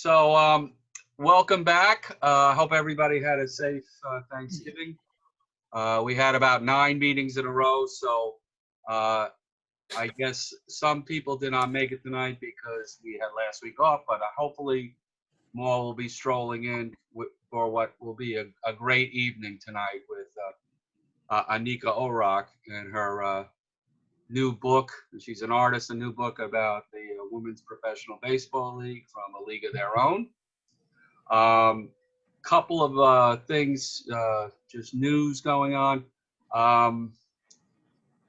So, welcome back. Hope everybody had a safe Thanksgiving. We had about 9 meetings in a row, so I guess some people did not make it tonight because we had last week off, but hopefully more will be strolling in for what will be a great evening tonight with Anika Orrock and her new book. She's an artist, a new book about the Women's Professional Baseball League from a league of their own. Couple of things, just news going on.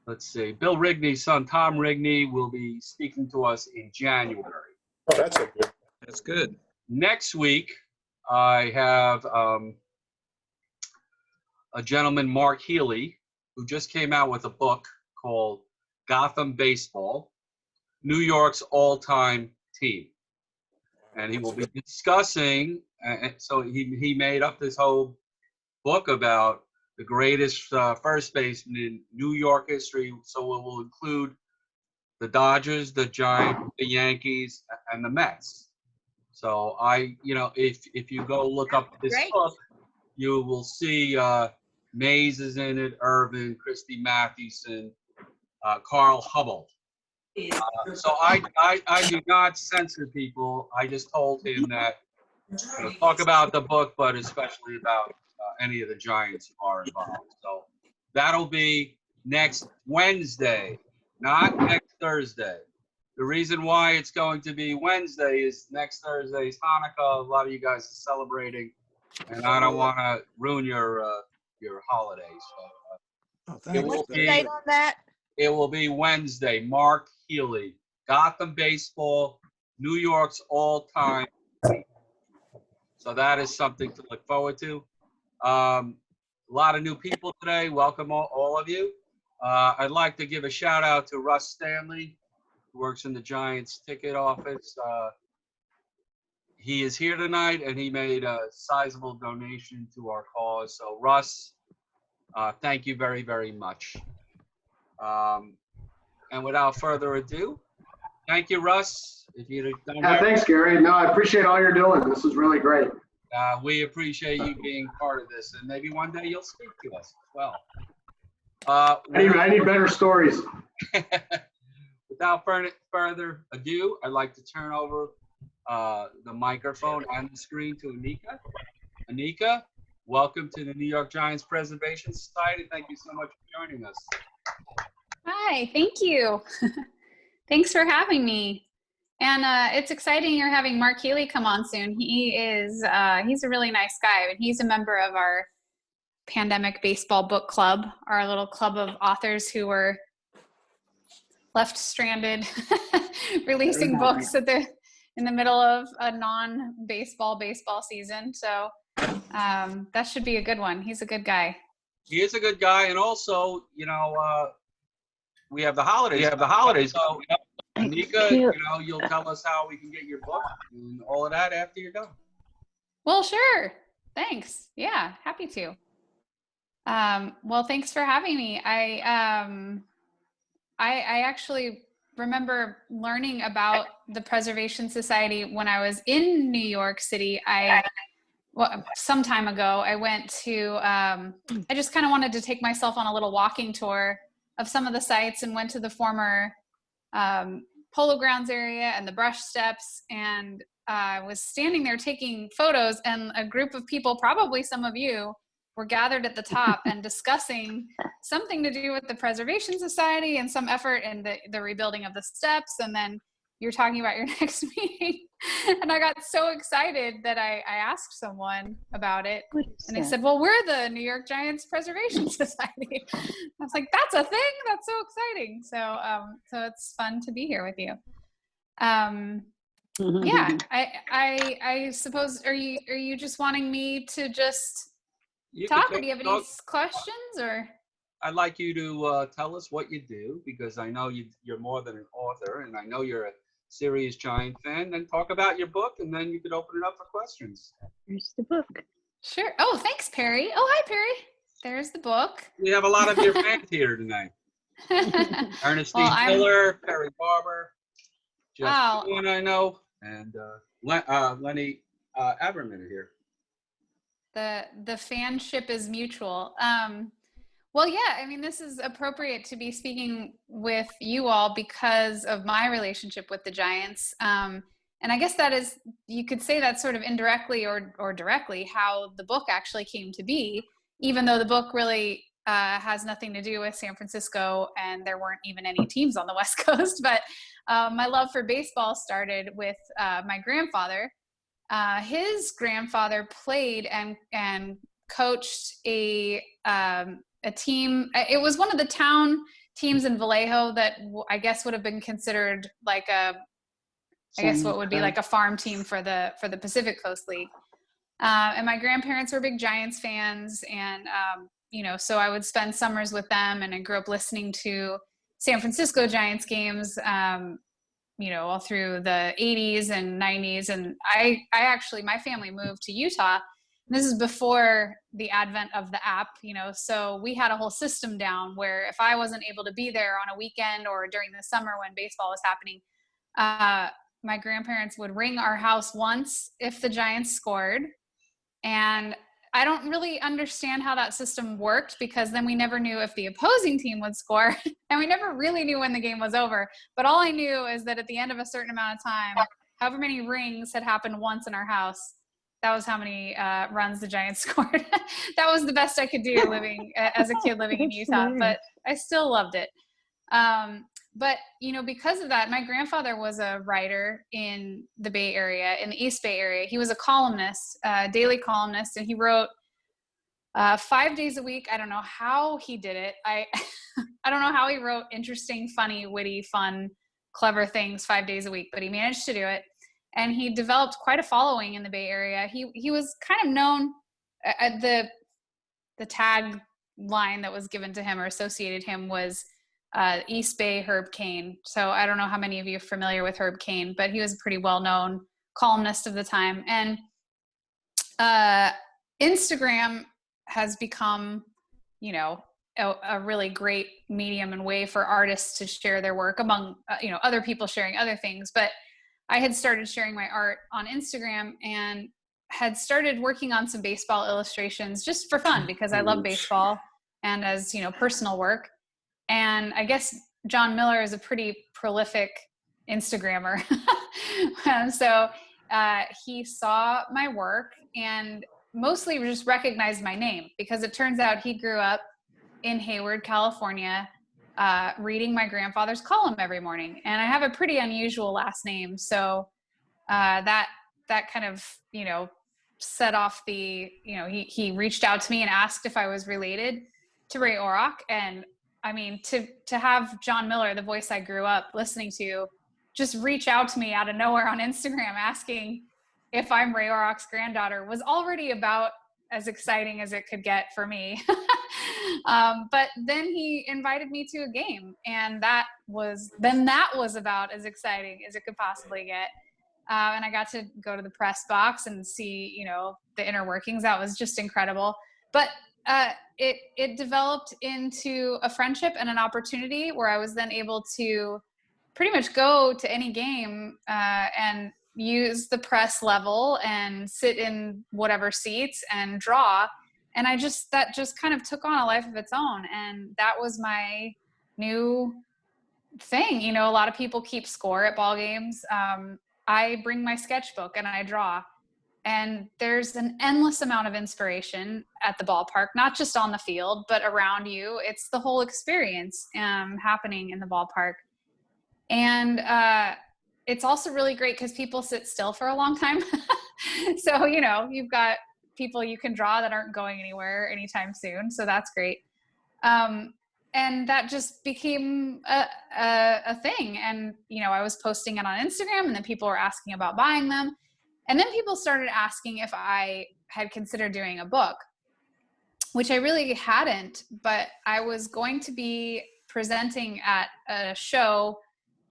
Let's see. Bill Rigney's son, Tom Rigney, will be speaking to us in January. Oh, that's good. Next week, I have a gentleman, Mark Healy, who just came out with a book called Gotham Baseball, New York's all-time team. And he will be discussing, so he made up this whole book about the greatest first baseman in New York history. So it will include the Dodgers, the Giants, the Yankees, and the Mets. So if you go look up this book, you will see Mays is in it, Irvin, Christy Mathewson, Carl Hubble. So I do not censor people. I just told him that talk about the book, but especially about any of the Giants who are involved. So that'll be next Wednesday, not next Thursday. The reason why it's going to be Wednesday is next Thursday is Hanukkah. A lot of you guys are celebrating, and I don't want to ruin your holidays. So, it will be Wednesday. Mark Healy, Gotham Baseball, New York's all-time team. So that is something to look forward to. A lot of new people today. Welcome all of you. I'd like to give a shout out to Russ Stanley, who works in the Giants ticket office. He is here tonight, and he made a sizable donation to our cause. So Russ, thank you very, very much. And without further ado, thank you, Russ. If you don't thanks, Gary. No, I appreciate all you're doing. This is really great. We appreciate you being part of this, and maybe one day you'll speak to us as well. I need better stories. Without further ado, I'd like to turn over the microphone and the screen to Anika. Anika, welcome to the New York Giants Preservation Society. Thank you so much for joining us. Hi, thank you. Thanks for having me. And it's exciting you're having Mark Healy come on soon. He's a really nice guy, and he's a member of our Pandemic Baseball Book Club, our little club of authors who were left stranded, releasing books in the middle of a non-baseball season. So that should be a good one. He's a good guy. He is a good guy, and also, we have the holidays. So, Anika, you'll tell us how we can get your book and all of that after you're done. Well, sure. Thanks. Yeah, happy to. Well, thanks for having me. I actually remember learning about the Preservation Society when I was in New York City. Some time ago, I went to, I just kind of wanted to take myself on a little walking tour of some of the sites, and went to the former Polo Grounds area and the brush steps, and I was standing there taking photos, and a group of people, probably some of you, were gathered at the top and discussing something to do with the Preservation Society and some effort in the rebuilding of the steps. And then you're talking about your next meeting. And I got so excited that I asked someone about it. And they said, well, we're the New York Giants Preservation Society. I was like, that's a thing? That's so exciting. So it's fun to be here with you. Yeah, I suppose, are you just wanting me to just talk, or do you have any questions? Or I'd like you to tell us what you do, because I know you're more than an author, and I know you're a serious Giant fan. Then talk about your book, and then you could open it up for questions. Here's the book. Sure. Oh, thanks, Perry. Oh, hi, Perry. There's the book. We have a lot of your fans here tonight. Ernestine Miller, Perry Barber, Jeff Cohen, I know. And Lenny Aberman here. The fanship is mutual. Well, yeah, I mean, this is appropriate to be speaking with you all because of my relationship with the Giants. And I guess that is, you could say that's sort of indirectly or directly how the book actually came to be, even though the book really has nothing to do with San Francisco and there weren't even any teams on the West Coast. But my love for baseball started with my grandfather. His grandfather played and coached a team. It was one of the town teams in Vallejo that I guess would have been considered like what would be like a farm team for the Pacific Coast League. And my grandparents were big Giants fans, and so I would spend summers with them, and I grew up listening to San Francisco Giants games. All through the 80s and 90s. And I actually, my family moved to Utah. This is before the advent of the app, so we had a whole system down where if I wasn't able to be there on a weekend or during the summer when baseball was happening, my grandparents would ring our house once if the Giants scored. And I don't really understand how that system worked because then we never knew if the opposing team would score and we never really knew when the game was over. But all I knew is that at the end of a certain amount of time, however many rings had happened once in our house, that was how many runs the Giants scored. That was the best I could do living as a kid living in Utah, but I still loved it. But, because of that, my grandfather was a writer in the Bay Area, in the East Bay Area. He was a columnist, daily columnist, and he wrote 5 days a week. I don't know how he did it. I don't know how he wrote interesting, funny, witty, fun, clever things 5 days a week, but he managed to do it. And he developed quite a following in the Bay Area. He was kind of known, the tag line that was given to him or associated him was East Bay Herb Cain. So I don't know how many of you are familiar with Herb Cain, but he was a pretty well-known columnist of the time. And Instagram has become, a really great medium and way for artists to share their work among, other people sharing other things. But I had started sharing my art on Instagram and had started working on some baseball illustrations just for fun because I love baseball and as, personal work. And I guess John Miller is a pretty prolific Instagrammer. So he saw my work and mostly just recognized my name because it turns out he grew up in Hayward, California, reading my grandfather's column every morning. And I have a pretty unusual last name. So that kind of, set off the, he reached out to me and asked if I was related to Ray Orrock. And I mean, to have John Miller, the voice I grew up listening to, just reach out to me out of nowhere on Instagram asking if I'm Ray Orrock's granddaughter was already about as exciting as it could get for me. But then he invited me to a game, and that was about as exciting as it could possibly get. And I got to go to the press box and see, the inner workings. That was just incredible. But it developed into a friendship and an opportunity where I was then able to pretty much go to any game and use the press level and sit in whatever seats and draw. And that just kind of took on a life of its own. And that was my new thing. A lot of people keep score at ball games. I bring my sketchbook and I draw. And there's an endless amount of inspiration at the ballpark, not just on the field, but around you. It's the whole experience happening in the ballpark. And it's also really great because people sit still for a long time. So, you've got people you can draw that aren't going anywhere anytime soon. So that's great. And that just became a thing. And, I was posting it on Instagram and then people were asking about buying them. And then people started asking if I had considered doing a book, which I really hadn't, but I was going to be presenting at a show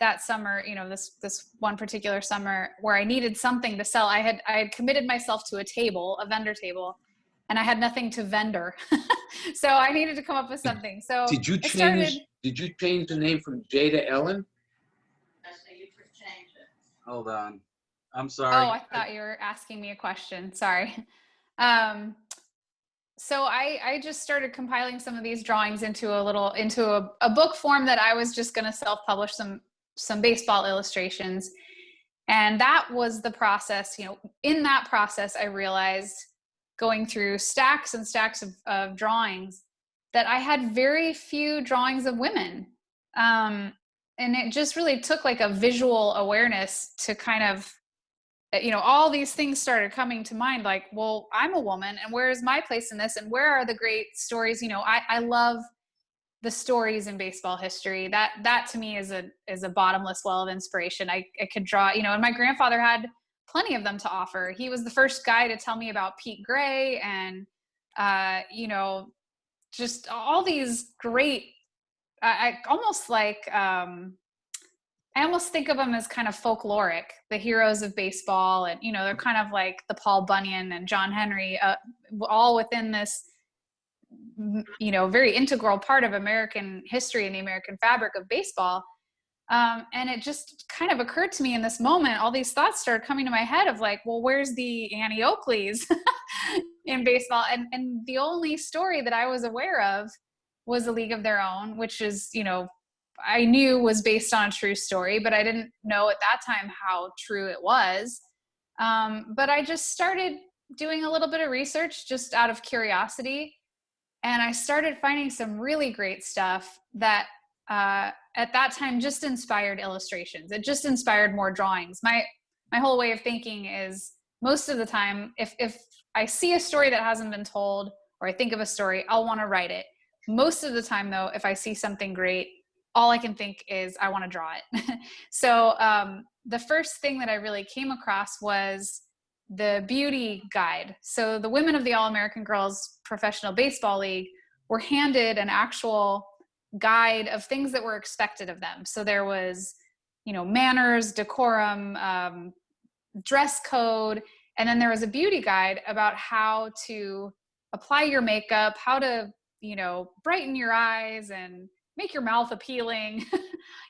that summer, this one particular summer where I needed something to sell. I had committed myself to a vendor table, and I had nothing to vendor. So I needed to come up with something. So Did you change the name from J to Ellen? Hold on. I'm Oh, sorry. I thought you were asking me a question. Sorry. Um, so I just started compiling some of these drawings into a book form that I was just going to self-publish some baseball illustrations. And that was the process. In that process, I realized, going through stacks and stacks of drawings, that I had very few drawings of women. And it just really took like a visual awareness to kind of, all these things started coming to mind, like, well, I'm a woman, and where is my place in this? And where are the great stories? I love the stories in baseball history. That to me is a bottomless well of inspiration. I could draw, and my grandfather had plenty of them to offer. He was the first guy to tell me about Pete Gray and, just all these great, I almost like, I almost think of them as kind of folkloric, the heroes of baseball. And, they're kind of like the Paul Bunyan and John Henry, all within this, very integral part of American history and the American fabric of baseball. And it just kind of occurred to me in this moment, all these thoughts started coming to my head of like, well, where's the Annie Oakleys in baseball? And the only story that I was aware of was A League of Their Own, which is, I knew was based on a true story, but I didn't know at that time how true it was. But I just started doing a little bit of research just out of curiosity. And I started finding some really great stuff that at that time just inspired illustrations. It just inspired more drawings. My whole way of thinking is, most of the time, if I see a story that hasn't been told, or I think of a story, I'll want to write it. Most of the time, though, if I see something great, all I can think is I want to draw it. So the first thing that I really came across was the beauty guide. So the women of the All-American Girls Professional Baseball League were handed an actual guide of things that were expected of them. So there was, manners, decorum, dress code, and then there was a beauty guide about how to apply your makeup, how to, brighten your eyes and make your mouth appealing.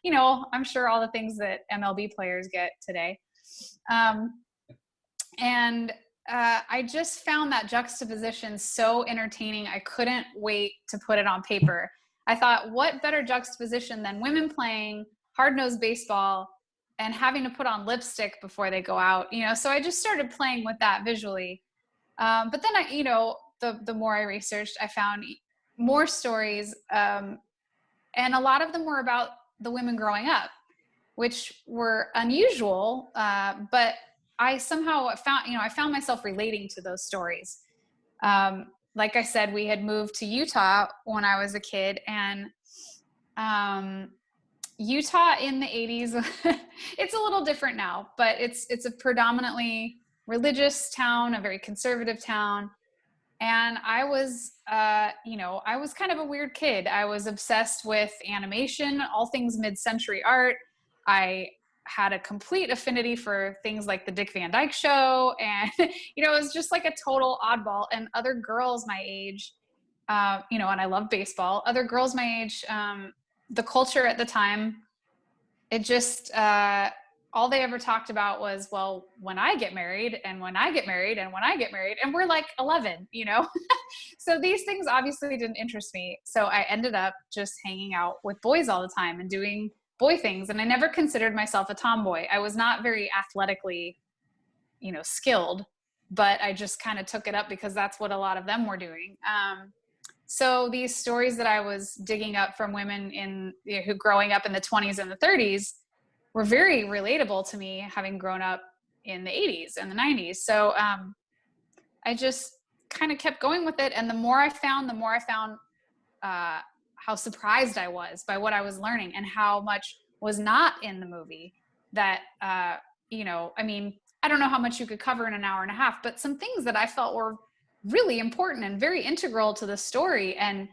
I'm sure all the things that MLB players get today. And I just found that juxtaposition so entertaining. I couldn't wait to put it on paper. I thought, what better juxtaposition than women playing hard-nosed baseball and having to put on lipstick before they go out, so I just started playing with that visually. But then the more I researched, I found more stories, and a lot of them were about the women growing up, which were unusual, but I somehow found myself relating to those stories. Like I said, we had moved to Utah when I was a kid, and Utah in the 80s, it's a little different now, but it's a predominantly religious town, a very conservative town. And I was, I was kind of a weird kid. I was obsessed with animation, all things mid-century art. I had a complete affinity for things like the Dick Van Dyke Show. And, it was just like a total oddball. And other girls my age, and I love baseball, other girls my age, the culture at the time, it just, all they ever talked about was, well, when I get married and when I get married and when I get married, and we're like 11, So these things obviously didn't interest me. So I ended up just hanging out with boys all the time and doing boy things. And I never considered myself a tomboy. I was not very athletically, skilled, but I just kind of took it up because that's what a lot of them were doing. So these stories that I was digging up from women who growing up in the 20s and the 30s were very relatable to me, having grown up in the 80s and the 90s. So I just kind of kept going with it. And the more I found how surprised I was by what I was learning and how much was not in the movie that, I don't know how much you could cover in an hour and a half, but some things that I felt were really important and very integral to the story, and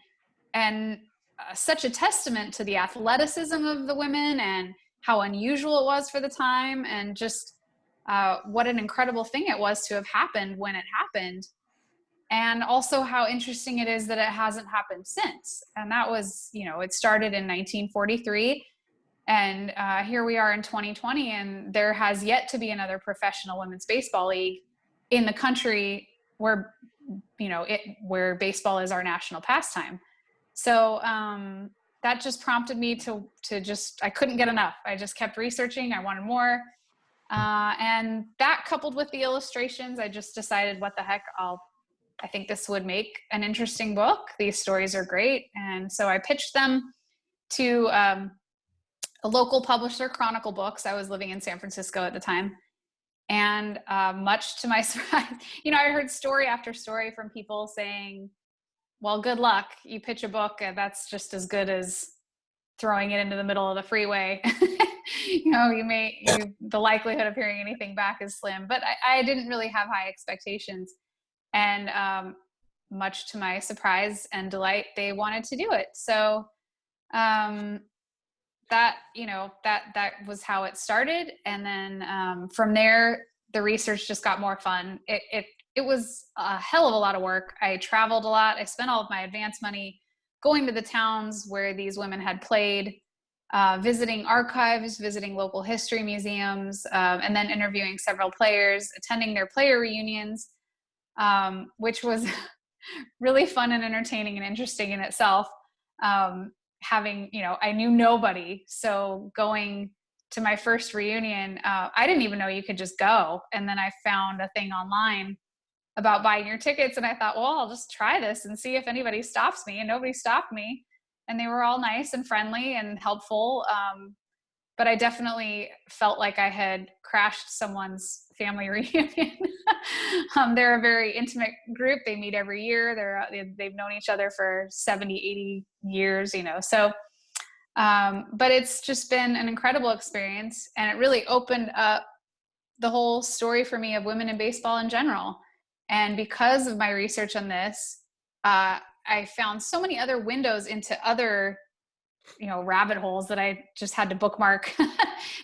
such a testament to the athleticism of the women and how unusual it was for the time, and just what an incredible thing it was to have happened when it happened. And also how interesting it is that it hasn't happened since. And that was, it started in 1943. And here we are in 2020, and there has yet to be another professional women's baseball league in the country where, where baseball is our national pastime. So that just prompted me to I couldn't get enough. I just kept researching. I wanted more. And that, coupled with the illustrations, I just decided, what the heck, I think this would make an interesting book. These stories are great. And so I pitched them to a local publisher, Chronicle Books. I was living in San Francisco at the time. And much to my surprise, I heard story after story from people saying, well, good luck. You pitch a book, and that's just as good as throwing it into the middle of the freeway. The likelihood of hearing anything back is slim. But I didn't really have high expectations. And much to my surprise and delight, they wanted to do it. So that was how it started. And then from there, the research just got more fun. It was a hell of a lot of work. I traveled a lot. I spent all of my advance money going to the towns where these women had played, visiting archives, visiting local history museums, and then interviewing several players, attending their player reunions, which was really fun and entertaining and interesting in itself. I knew nobody. So going to my first reunion, I didn't even know you could just go. And then I found a thing online about buying your tickets. And I thought, well, I'll just try this and see if anybody stops me. And nobody stopped me. And they were all nice and friendly and helpful. But I definitely felt like I had crashed someone's family reunion. They're a very intimate group. They meet every year. They've known each other for 70, 80 years, So, but it's just been an incredible experience. And it really opened up the whole story for me of women in baseball in general. And because of my research on this, I found so many other windows into other rabbit holes that I just had to bookmark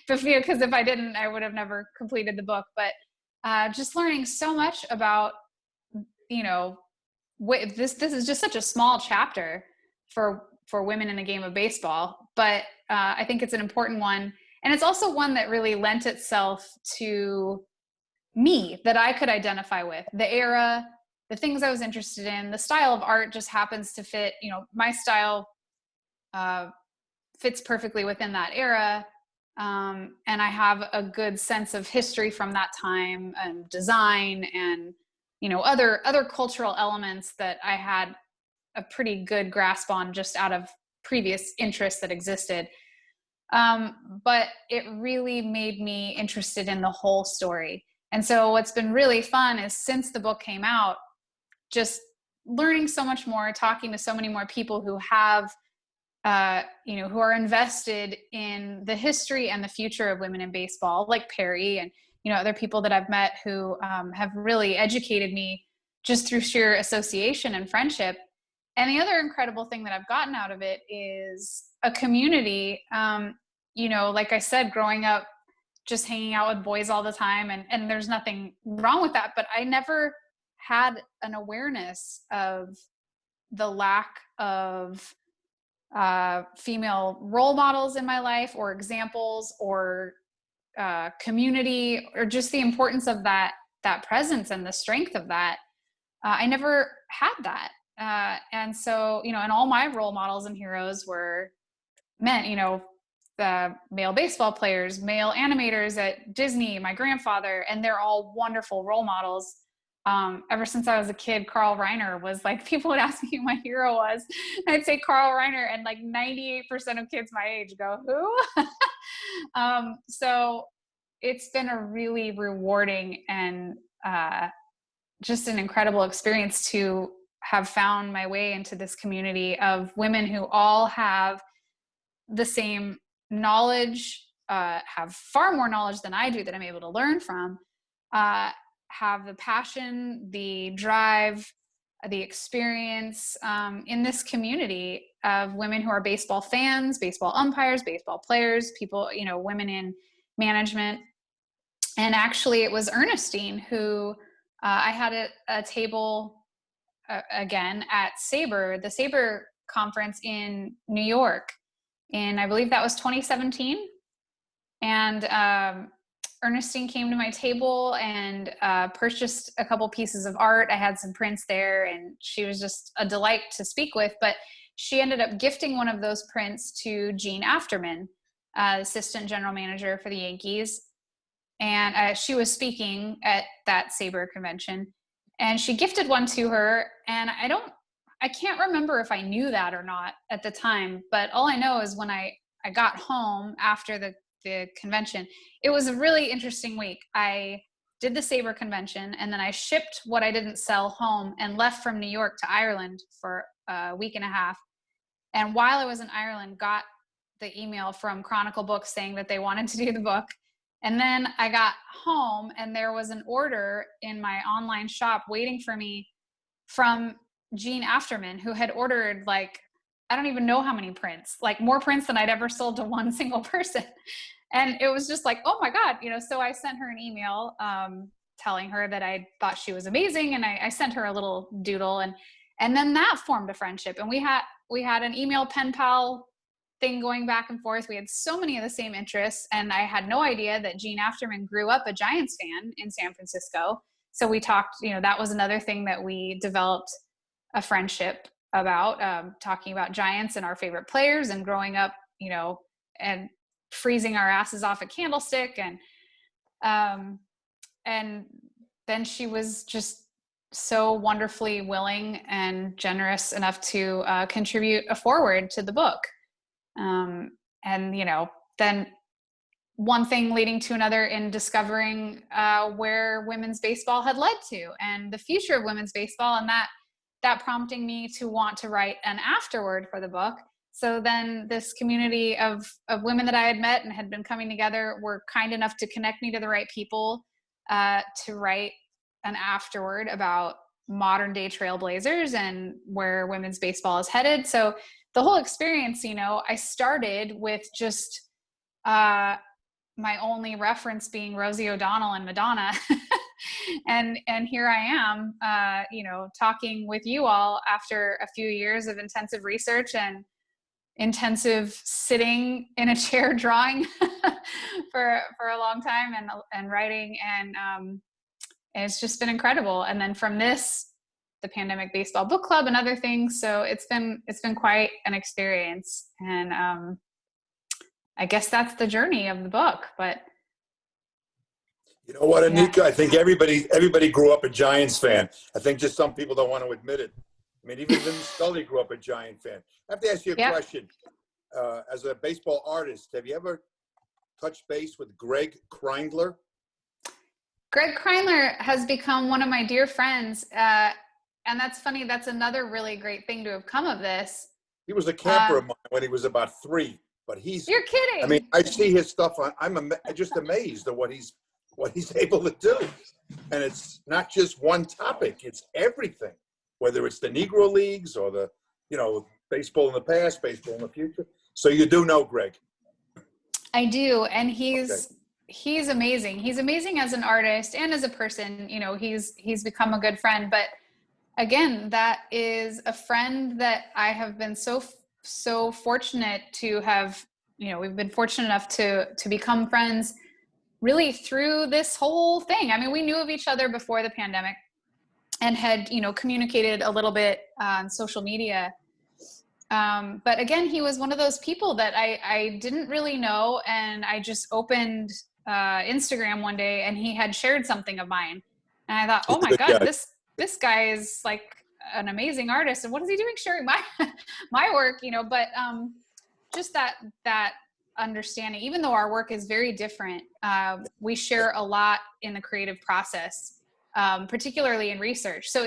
because if I didn't, I would have never completed the book. But just learning so much about, this is just such a small chapter for women in the game of baseball. But I think it's an important one. And it's also one that really lent itself to me, that I could identify with. The era, the things I was interested in, the style of art just happens to fit, my style fits perfectly within that era. And I have a good sense of history from that time, and design, and, other cultural elements that I had a pretty good grasp on just out of previous interests that existed. But it really made me interested in the whole story. And so what's been really fun is, since the book came out, just learning so much more, talking to so many more people who have, who are invested in the history and the future of women in baseball, like Perry and, other people that I've met who have really educated me just through sheer association and friendship. And the other incredible thing that I've gotten out of it is a community. Like I said, growing up, just hanging out with boys all the time, and there's nothing wrong with that, but I never had an awareness of the lack of female role models in my life, or examples, or community, or just the importance of that presence and the strength of that. I never had that. And so, and all my role models and heroes were men, the male baseball players, male animators at Disney, my grandfather, and they're all wonderful role models. Ever since I was a kid, Carl Reiner was like, people would ask me who my hero was. I'd say Carl Reiner, and like 98% of kids my age go, who? So it's been a really rewarding and just an incredible experience to have found my way into this community of women who all have the same knowledge, have far more knowledge than I do that I'm able to learn from, have the passion, the drive, the experience in this community of women who are baseball fans, baseball umpires, baseball players, people, women in management. And actually it was Ernestine who I had a table again at SABR, the SABR conference in New York. in, I believe that was 2017. And Ernestine came to my table and purchased a couple pieces of art. I had some prints there, and she was just a delight to speak with. But she ended up gifting one of those prints to Gene Afterman, assistant general manager for the Yankees. And she was speaking at that SABR convention, and she gifted one to her. And I can't remember if I knew that or not at the time, but all I know is when I got home after the convention, it was a really interesting week. I did the SABR convention, and then I shipped what I didn't sell home and left from New York to Ireland for a week and a half. And while I was in Ireland, got the email from Chronicle Books saying that they wanted to do the book. And then I got home, and there was an order in my online shop waiting for me from Gene Afterman, who had ordered, like, I don't even know how many prints, like more prints than I'd ever sold to one single person. And it was just like, oh my God, so I sent her an email telling her that I thought she was amazing. And I sent her a little doodle, and then that formed a friendship. And we had an email pen pal thing going back and forth. We had so many of the same interests, and I had no idea that Gene Afterman grew up a Giants fan in San Francisco. So we talked, that was another thing that we developed a friendship about, talking about Giants and our favorite players, and growing up, and freezing our asses off at Candlestick. And then she was just so wonderfully willing and generous enough to contribute a foreword to the book. And, then one thing leading to another in discovering where women's baseball had led to, and the future of women's baseball, and that prompting me to want to write an afterword for the book. So then this community of women that I had met and had been coming together were kind enough to connect me to the right people to write an afterword about modern day trailblazers and where women's baseball is headed. So the whole experience, I started with just my only reference being Rosie O'Donnell and Madonna. and here I am, talking with you all after a few years of intensive research and intensive sitting in a chair drawing for a long time and writing. And it's just been incredible. And then from this, the Pandemic Baseball Book Club and other things. So it's been quite an experience. And I guess that's the journey of the book. But you know what, Anika? Yeah. I think everybody grew up a Giants fan. I think just some people don't want to admit it. I mean, even Vin Scully grew up a Giant fan. I have to ask you a question. As a baseball artist, have you ever touched base with Greg Kreindler? Greg Kreindler has become one of my dear friends. And that's funny. That's another really great thing to have come of this. He was a camper of mine when he was about 3. But You're kidding. I mean, I see his stuff. I'm just amazed at what he's able to do. And it's not just one topic. It's everything, whether it's the Negro Leagues or the, baseball in the past, baseball in the future. So you do know Greg. I do. And he's amazing. He's amazing as an artist and as a person. He's become a good friend. But again, that is a friend that I have been so fortunate to have, we've been fortunate enough to become friends really through this whole thing. I mean, we knew of each other before the pandemic and had, communicated a little bit on social media. But again, he was one of those people that I didn't really know. And I just opened Instagram one day, and he had shared something of mine. And I thought, oh my God, this guy is like an amazing artist. And what is he doing sharing my work, but just that understanding, even though our work is very different, we share a lot in the creative process, particularly in research. So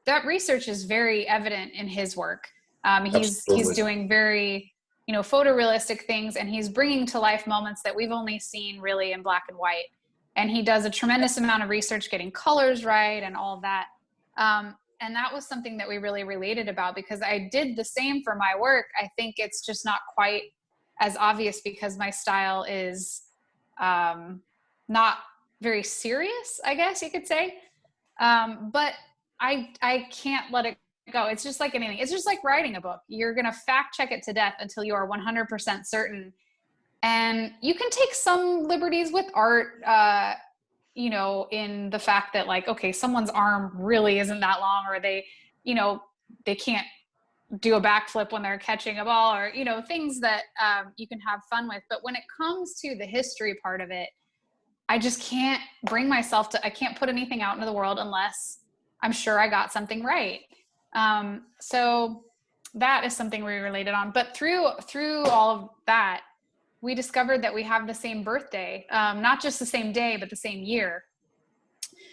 that research is very evident in his work. He's doing very, photorealistic things, and he's bringing to life moments that we've only seen really in black and white. And he does a tremendous amount of research getting colors right and all of that. And that was something that we really related about, because I did the same for my work. I think it's just not quite as obvious because my style is not very serious, I guess you could say. But I can't let it go. It's just like anything. It's just like writing a book. You're going to fact check it to death until you are 100% certain. And you can take some liberties with art, you know, in the fact that like, okay, someone's arm really isn't that long, or they, you know, they can't do a backflip when they're catching a ball, or, you know, things that you can have fun with. But when it comes to the history part of it, I just can't bring myself to, I can't put anything out into the world unless I'm sure I got something right. So that is something we related on. But through all of that, we discovered that we have the same birthday, not just the same day, but the same year.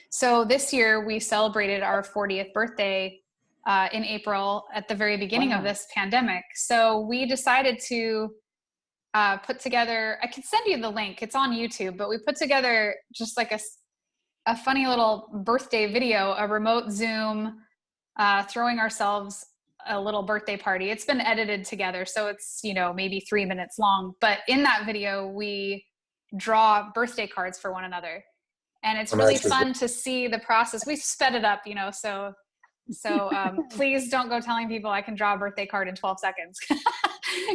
So this year we celebrated our 40th birthday in April at the very beginning of this pandemic. So we decided to put together, I can send you the link, it's on YouTube, but we put together just like a funny little birthday video, a remote Zoom, throwing ourselves a little birthday party. It's been edited together, so it's, you know, maybe 3 minutes long. But in that video, we draw birthday cards for one another. And it's really fun to see the process. We've sped it up, you know, so please don't go telling people I can draw a birthday card in 12 seconds.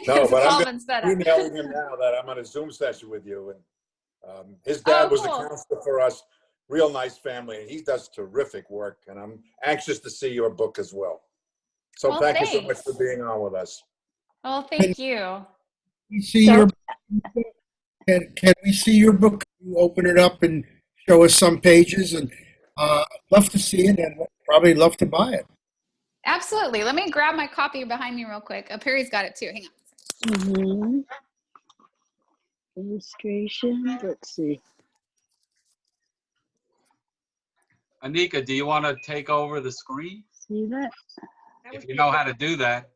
No, but I'm emailing emailing him now that I'm on a Zoom session with you. And his dad was a counselor for us. Real nice family, and he does terrific work. And I'm anxious to see your book as well. So thank you so much for being on with us. Well, thank you. We see your can we see your book? You open it up and show us some pages, and I'd love to see it, and probably love to buy it. Absolutely. Let me grab my copy behind me real quick. Perry's got it too. Hang on. Illustration. Let's see. Anika, do you want to take over the screen? See that? If you know how to do that.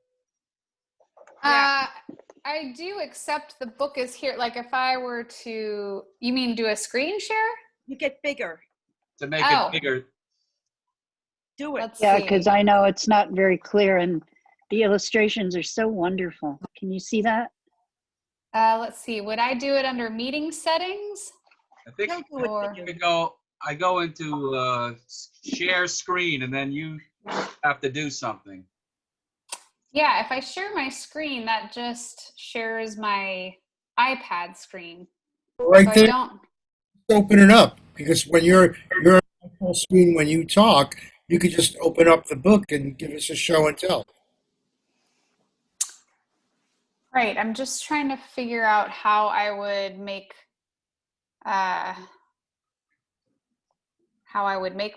I do, except the book is here. Like if I were to, you mean do a screen share? You get bigger. To make it bigger. Do it. Yeah, because I know it's not very clear, and the illustrations are so wonderful. Can you see that? Let's see. Would I do it under meeting settings? I think I go into share screen, and then you have to do something. Yeah, if I share my screen, that just shares my iPad screen. Right so there, open it up, because when you're on full screen when you talk, you could just open up the book and give us a show and tell. Right, I'm just trying to figure out how I would make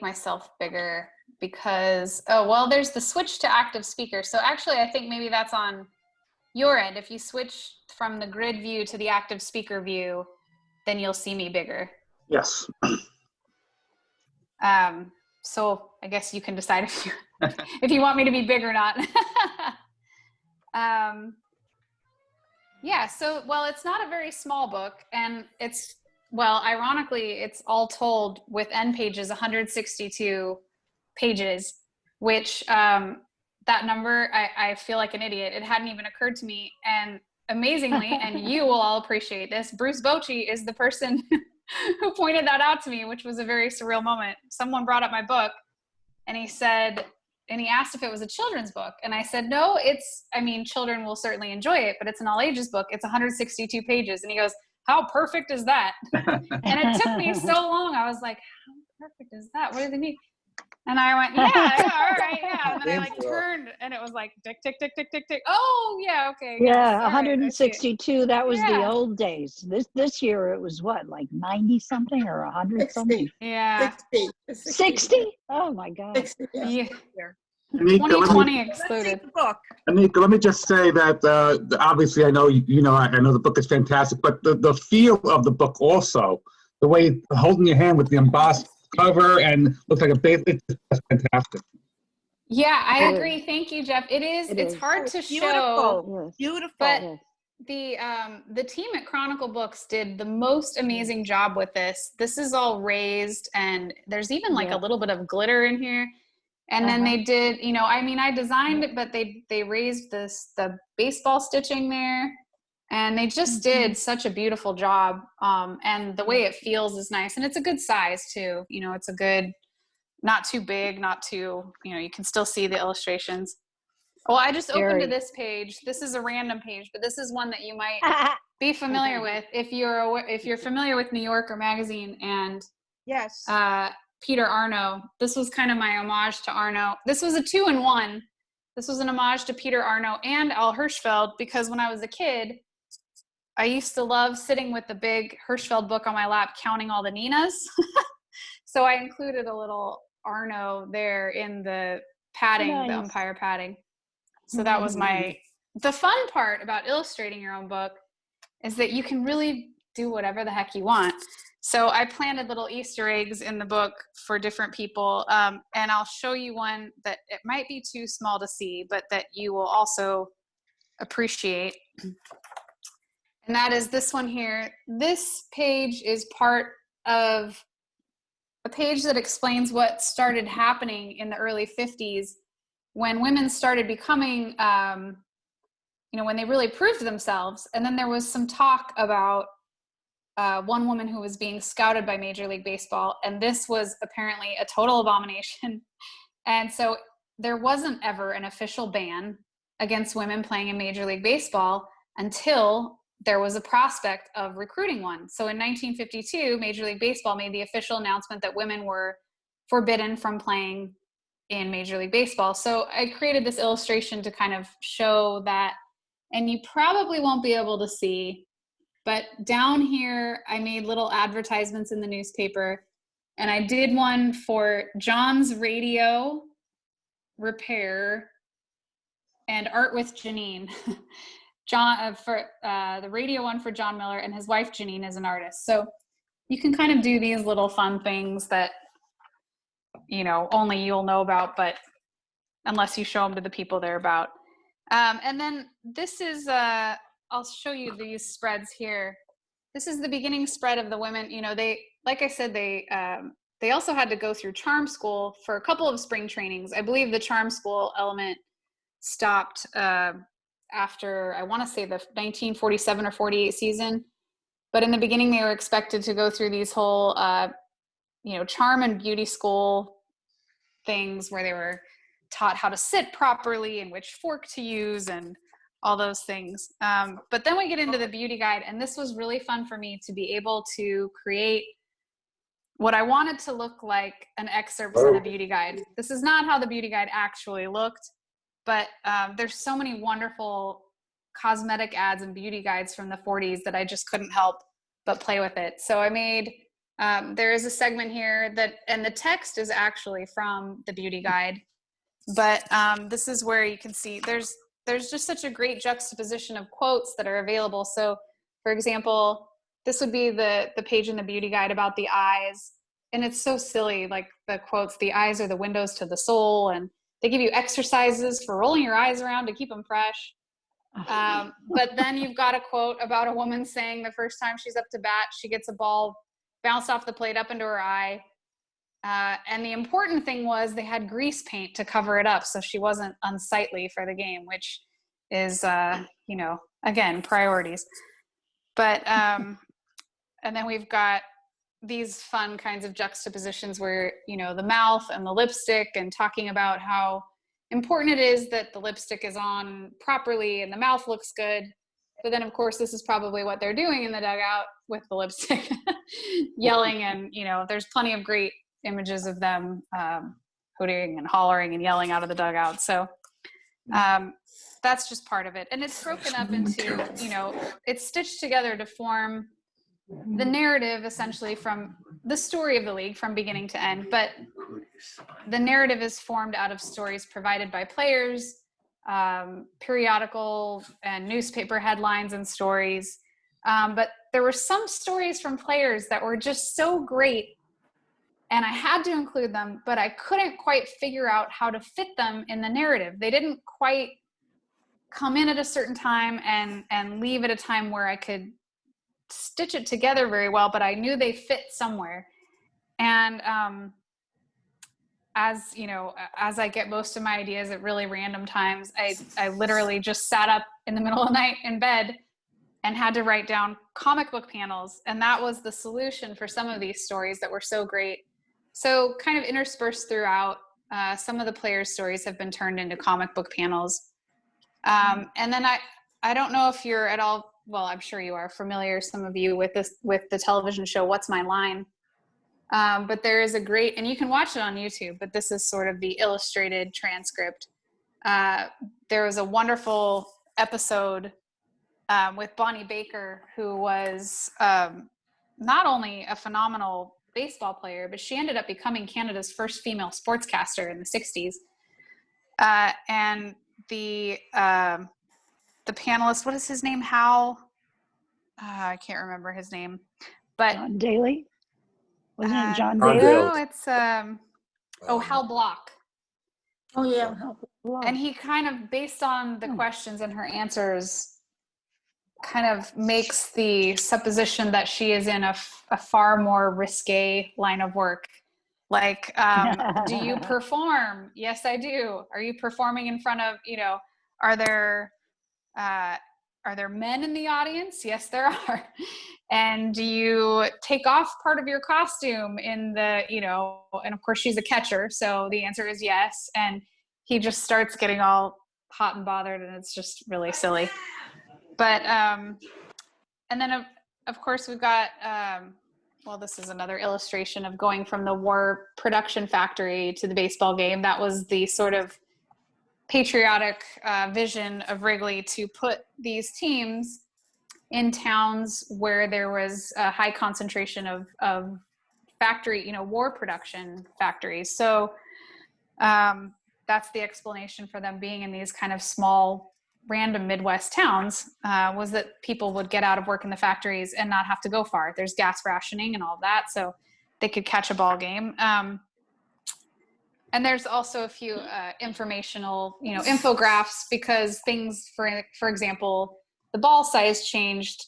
myself bigger, because there's the switch to active speaker. So actually I think maybe that's on your end. If you switch from the grid view to the active speaker view, then you'll see me bigger. Yes. So I guess you can decide if you want me to be big or not. Yeah, so, it's not a very small book, and it's, ironically, it's all told with end pages, 162 pages, which that number, I feel like an idiot. It hadn't even occurred to me. And amazingly, and you will all appreciate this, Bruce Bochy is the person who pointed that out to me, which was a very surreal moment. Someone brought up my book, and he asked if it was a children's book. And I said, no, children will certainly enjoy it, but it's an all ages book. It's 162 pages. And he goes, how perfect is that? And it took me so long. I was like, how perfect is that? What does it mean? And I went, yeah, all right, yeah. And then I turned, and it was like, tick, tick, tick, tick, tick, tick. Oh, yeah, okay. Yeah, yes, 162. That was the old days. This year it was what, like 90 something or 100 something? Yeah. 60? Oh my God. 60, yeah. Anika, 2020 excluded. Anika, let me just say that obviously I know I know the book is fantastic, but the feel of the book also, the way holding your hand with the embossed cover and looks like a base, it's just fantastic. Yeah, I agree. Thank you, Jeff. It's hard to show. Beautiful. But the team at Chronicle Books did the most amazing job with this. This is all raised, and there's even like a little bit of glitter in here. And then they did, I designed it, but they raised the baseball stitching there, and they just did such a beautiful job. And the way it feels is nice, and it's a good size too. It's a good not too big, not too, you can still see the illustrations. Well, I just opened to this page. This is a random page, but this is one that you might be familiar with if you're familiar with New Yorker magazine and Yes. Peter Arno. This was kind of my homage to Arno. This was a 2-in-1. This was an homage to Peter Arno and Al Hirschfeld, because when I was a kid, I used to love sitting with the big Hirschfeld book on my lap, counting all the Ninas. So I included a little Arno there in the padding, the umpire padding. So that was the fun part about illustrating your own book is that you can really do whatever the heck you want. So I planted little Easter eggs in the book for different people. And I'll show you one that it might be too small to see, but that you will also appreciate. And that is this one here. This page is part of a page that explains what started happening in the early 50s when women started becoming, when they really proved themselves. And then there was some talk about one woman who was being scouted by Major League Baseball, and this was apparently a total abomination. And so there wasn't ever an official ban against women playing in Major League Baseball until there was a prospect of recruiting one. So in 1952, Major League Baseball made the official announcement that women were forbidden from playing in Major League Baseball. So I created this illustration to kind of show that, and you probably won't be able to see, but down here, I made little advertisements in the newspaper, and I did one for John's Radio Repair and Art with Janine. John, for the radio one for John Miller, and his wife Janine is an artist. So you can kind of do these little fun things that, only you'll know about, but unless you show them to the people they're about. And then this is, I'll show you these spreads here. This is the beginning spread of the women. They, like I said, they also had to go through charm school for a couple of spring trainings. I believe the charm school element stopped after, I want to say, the 1947 or 48 season. But in the beginning, they were expected to go through these whole, charm and beauty school things where they were taught how to sit properly and which fork to use and all those things. But then we get into the beauty guide, and this was really fun for me to be able to create what I wanted to look like an excerpt from the beauty guide. This is not how the beauty guide actually looked, but there's so many wonderful cosmetic ads and beauty guides from the 40s that I just couldn't help but play with it. So I made, there is a segment here that, and the text is actually from the beauty guide, but this is where you can see there's just such a great juxtaposition of quotes that are available. So for example, this would be the page in the beauty guide about the eyes. And it's so silly, like the quotes, the eyes are the windows to the soul. And they give you exercises for rolling your eyes around to keep them fresh. But then you've got a quote about a woman saying the first time she's up to bat, she gets a ball bounced off the plate up into her eye. And the important thing was they had grease paint to cover it up so she wasn't unsightly for the game, which is, again, priorities. But, and then we've got these fun kinds of juxtapositions where, the mouth and the lipstick, and talking about how important it is that the lipstick is on properly and the mouth looks good. But then, of course, this is probably what they're doing in the dugout with the lipstick, yelling. And, there's plenty of great images of them hooting and hollering and yelling out of the dugout. So that's just part of it. And it's broken up into, it's stitched together to form the narrative essentially from the story of the league from beginning to end. But the narrative is formed out of stories provided by players, periodical and newspaper headlines and stories. But there were some stories from players that were just so great, and I had to include them, but I couldn't quite figure out how to fit them in the narrative. They didn't quite come in at a certain time and leave at a time where I could stitch it together very well, but I knew they fit somewhere. And as I get most of my ideas at really random times, I literally just sat up in the middle of the night in bed and had to write down comic book panels. And that was the solution for some of these stories that were so great. So kind of interspersed throughout, some of the players' stories have been turned into comic book panels. And then I don't know if you're at all, well, I'm sure you are familiar, some of you, with the television show, What's My Line? But there is a great, and you can watch it on YouTube, but this is sort of the illustrated transcript. There was a wonderful episode with Bonnie Baker, who was not only a phenomenal baseball player, but she ended up becoming Canada's first female sportscaster in the 60s. And the panelist, what is his name? Hal? I can't remember his name. But John Daly? Wasn't it John John Daly? Daly. no, it's Hal Block. Oh, yeah. And he kind of, based on the questions and her answers, kind of makes the supposition that she is in a far more risque line of work. Like, do you perform? Yes, I do. Are you performing in front of, are there men in the audience? Yes, there are. And do you take off part of your costume in the, and of course she's a catcher. So the answer is yes. And he just starts getting all hot and bothered, and it's just really silly. But, and then of course we've got, well, this is another illustration of going from the war production factory to the baseball game. That was the sort of patriotic vision of Wrigley, to put these teams in towns where there was a high concentration of factory, war production factories. So that's the explanation for them being in these kind of small, random Midwest towns, was that people would get out of work in the factories and not have to go far. There's gas rationing and all that, so they could catch a ball game. And there's also a few informational, infographics, because things, for example, the ball size changed,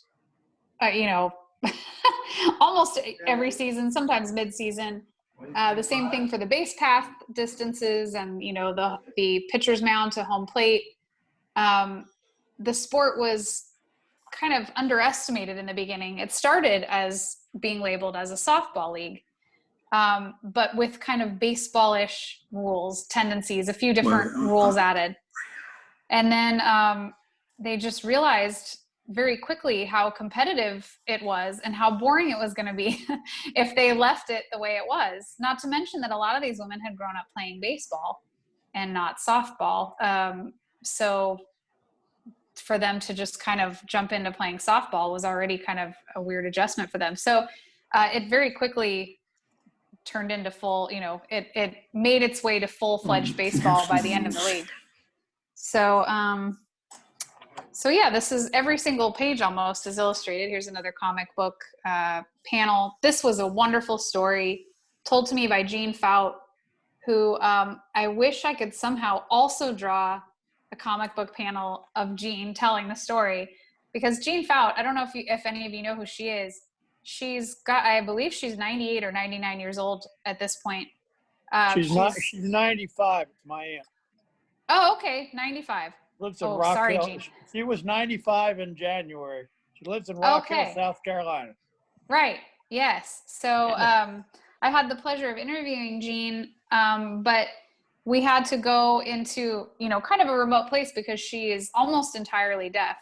almost every season, sometimes mid-season. The same thing for the base path distances and, the pitcher's mound to home plate. The sport was kind of underestimated in the beginning. It started as being labeled as a softball league. But with kind of baseball-ish rules, tendencies, a few different rules added. And then they just realized very quickly how competitive it was and how boring it was going to be if they left it the way it was. Not to mention that a lot of these women had grown up playing baseball and not softball. So for them to just kind of jump into playing softball was already kind of a weird adjustment for them. So it very quickly turned into full, it made its way to full-fledged baseball by the end of the league. So, so yeah, this is, every single page almost is illustrated. Here's another comic book panel. This was a wonderful story told to me by Jean Fout, who I wish I could somehow also draw a comic book panel of Jean telling the story, because Jean Fout, I don't know if any of you know who she is. She's got, I believe she's 98 or 99 years old at this point. She's 95, my aunt. Oh, okay, 95. Lives in Oh, Rock sorry, Hill. Jean. She was 95 in January. She lives in Rock Hill, South Carolina. Right, yes. So I had the pleasure of interviewing Jean, but we had to go into, kind of a remote place because she is almost entirely deaf.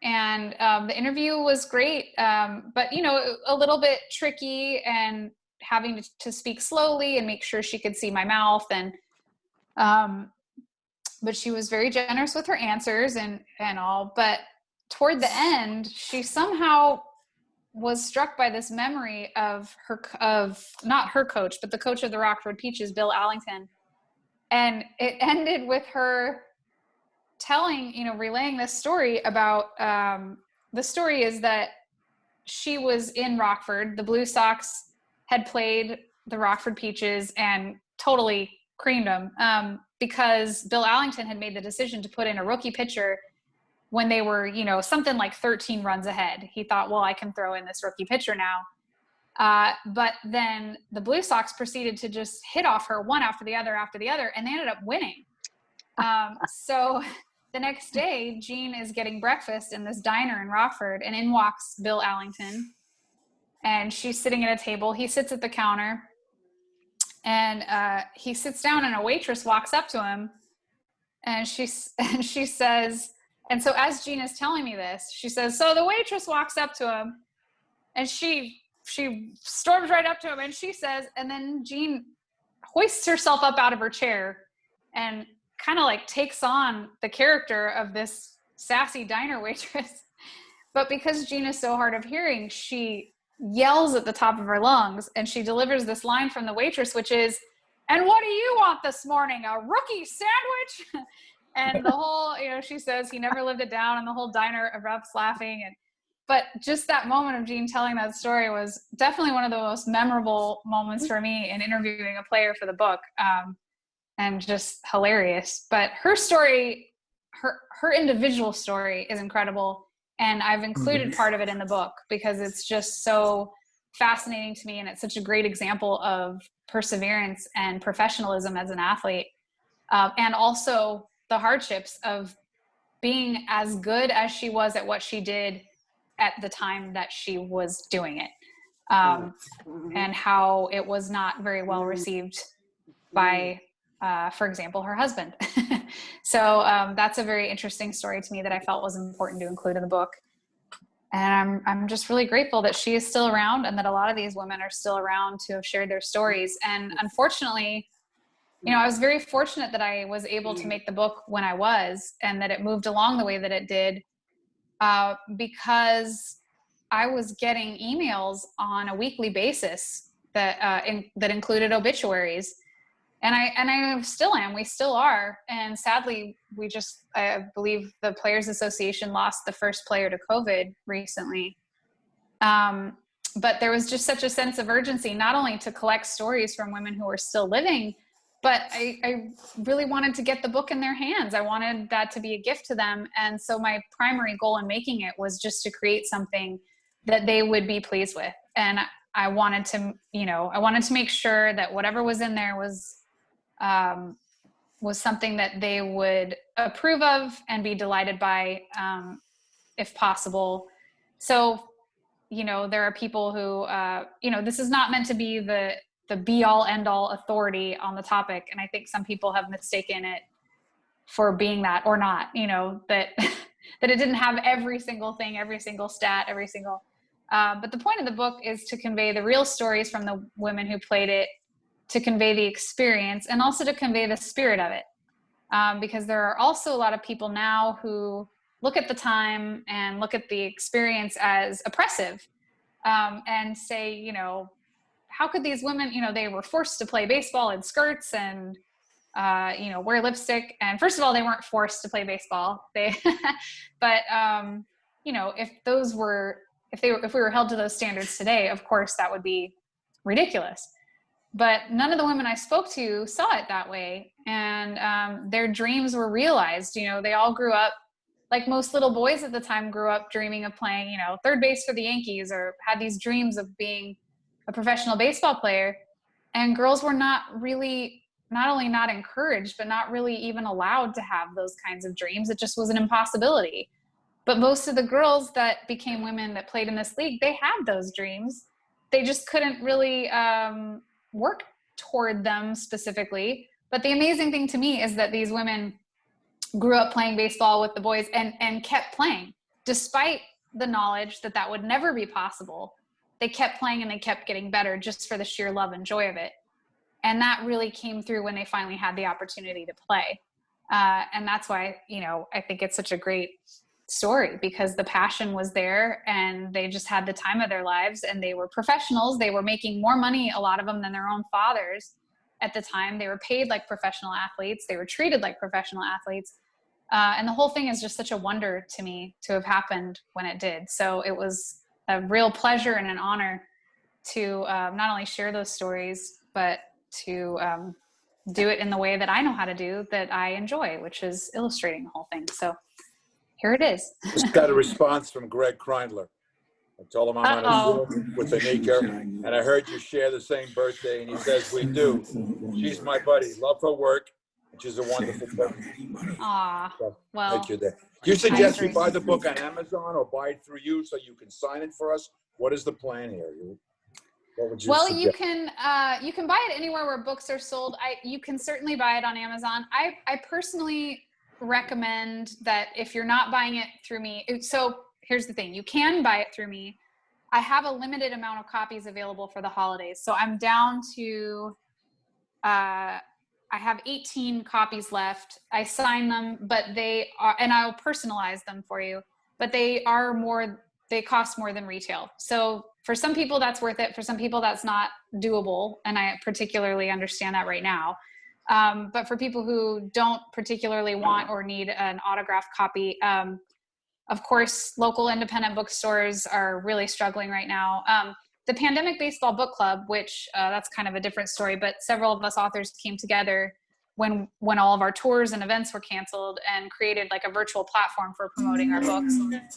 And the interview was great, but, a little bit tricky, and having to speak slowly and make sure she could see my mouth. And but she was very generous with her answers and all. But toward the end, she somehow was struck by this memory of not her coach, but the coach of the Rockford Peaches, Bill Allington. And it ended with her relaying this story about, the story is that she was in Rockford. The Blue Sox had played the Rockford Peaches and totally creamed them, because Bill Allington had made the decision to put in a rookie pitcher when they were, something like 13 runs ahead. He thought, well, I can throw in this rookie pitcher now. But then the Blue Sox proceeded to just hit off her one after the other, and they ended up winning. So the next day, Jean is getting breakfast in this diner in Rockford, and in walks Bill Allington, and she's sitting at a table. He sits at the counter, And he sits down, and a waitress walks up to him, and she says, and so as Jean is telling me this, she says, so the waitress walks up to him, and she storms right up to him, and she says, and then Jean hoists herself up out of her chair and kind of like takes on the character of this sassy diner waitress. But because Jean is so hard of hearing, she yells at the top of her lungs, and she delivers this line from the waitress, which is, and what do you want this morning? A rookie sandwich? And the whole, she says he never lived it down, and the whole diner erupts laughing. But just that moment of Jean telling that story was definitely one of the most memorable moments for me in interviewing a player for the book, and just hilarious. But her story, her individual story is incredible, and I've included part of it in the book because it's just so fascinating to me, and it's such a great example of perseverance and professionalism as an athlete, and also the hardships of being as good as she was at what she did at the time that she was doing it, and how it was not very well received by, for example, her husband. So that's a very interesting story to me that I felt was important to include in the book. And I'm just really grateful that she is still around, and that a lot of these women are still around to have shared their stories. And unfortunately, I was very fortunate that I was able to make the book when I was, and that it moved along the way that it did, because I was getting emails on a weekly basis that included obituaries. And I still am. We still are. And sadly, I believe the Players Association lost the first player to COVID recently. But there was just such a sense of urgency, not only to collect stories from women who are still living, but I really wanted to get the book in their hands. I wanted that to be a gift to them. And so my primary goal in making it was just to create something that they would be pleased with. And I wanted to make sure that whatever was in there was something that they would approve of and be delighted by, if possible. So, there are people who, this is not meant to be the be all end all authority on the topic. And I think some people have mistaken it for being that, or not, that it didn't have every single thing, every single stat, but the point of the book is to convey the real stories from the women who played it, to convey the experience, and also to convey the spirit of it. Because there are also a lot of people now who look at the time and look at the experience as oppressive, and say, how could these women, they were forced to play baseball in skirts and, wear lipstick. And first of all, they weren't forced to play baseball. But if we were held to those standards today, of course, that would be ridiculous. But none of the women I spoke to saw it that way. And their dreams were realized. They all grew up, like most little boys at the time, grew up dreaming of playing, third base for the Yankees, or had these dreams of being a professional baseball player. And girls were not only not encouraged, but not really even allowed to have those kinds of dreams. It just was an impossibility. But most of the girls that became women that played in this league, they had those dreams. They just couldn't really work toward them specifically. But the amazing thing to me is that these women grew up playing baseball with the boys and kept playing, despite the knowledge that would never be possible. They kept playing, and they kept getting better just for the sheer love and joy of it. And that really came through when they finally had the opportunity to play. And that's why, I think it's such a great story, because the passion was there, and they just had the time of their lives, and they were professionals. They were making more money, a lot of them, than their own fathers at the time. They were paid like professional athletes. They were treated like professional athletes. And the whole thing is just such a wonder to me to have happened when it did. So it was a real pleasure and an honor to not only share those stories, but to do it in the way that I know how to do, that I enjoy, which is illustrating the whole thing. So here it is. Just got a response from Greg Kreindler. I told him I'm on a Zoom with Anika, and I heard you share the same birthday, and he says, we do. She's my buddy. Love her work. She's a wonderful person. Aw, So, well. thank you there. Do you suggest we buy the book on Amazon, or buy it through you so you can sign it for us? What is the plan here? What would you Well, suggest? you can buy it anywhere where books are sold. You can certainly buy it on Amazon. I personally recommend that if you're not buying it through me. So here's the thing: you can buy it through me. I have a limited amount of copies available for the holidays, so I'm down to. I have 18 copies left. I sign them, but they are, and I'll personalize them for you. But they cost more than retail. So for some people that's worth it. For some people that's not doable. And I particularly understand that right now. But for people who don't particularly want or need an autographed copy, of course, local independent bookstores are really struggling right now. The Pandemic Baseball Book Club, which that's kind of a different story, but several of us authors came together when all of our tours and events were canceled and created like a virtual platform for promoting our books.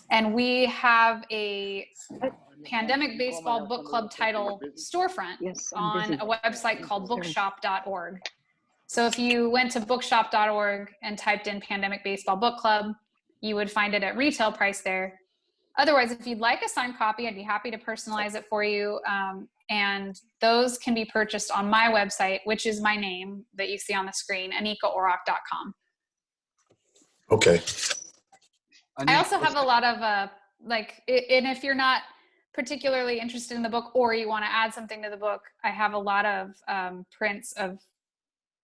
And we have a Pandemic Baseball Book Club title storefront Yes, I'm on busy. a website called Sorry. bookshop.org. So if you went to bookshop.org and typed in Pandemic Baseball Book Club, you would find it at retail price there. Otherwise, if you'd like a signed copy, I'd be happy to personalize it for you. And those can be purchased on my website, which is my name that you see on the screen, AnikaOrrock.com. Okay. I also have a lot of and if you're not particularly interested in the book or you want to add something to the book, I have a lot of prints of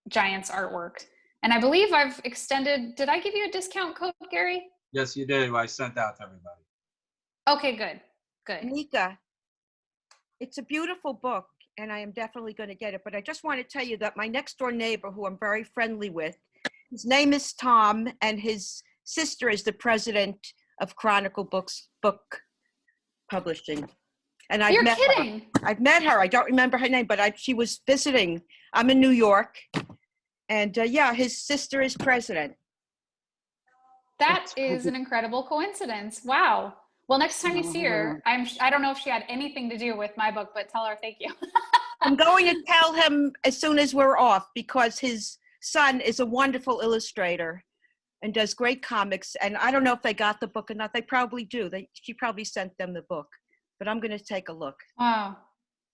Giants artwork. And I believe I've extended, did I give you a discount code, Gary? Yes, you did. I sent out to everybody. Okay, good. Anika, it's a beautiful book, and I am definitely going to get it. But I just want to tell you that my next door neighbor, who I'm very friendly with, his name is Tom, and his sister is the president of Chronicle Books Book Publishing. And You're kidding. I've met her. I don't remember her name, but she was visiting. I'm in New York, and his sister is president. That is an incredible coincidence. Wow. Well, next time you see her, I don't know if she had anything to do with my book, but tell her thank you. I'm going to tell him as soon as we're off, because his son is a wonderful illustrator and does great comics. And I don't know if they got the book or not. They probably do. She probably sent them the book, but I'm going to take a look. Wow.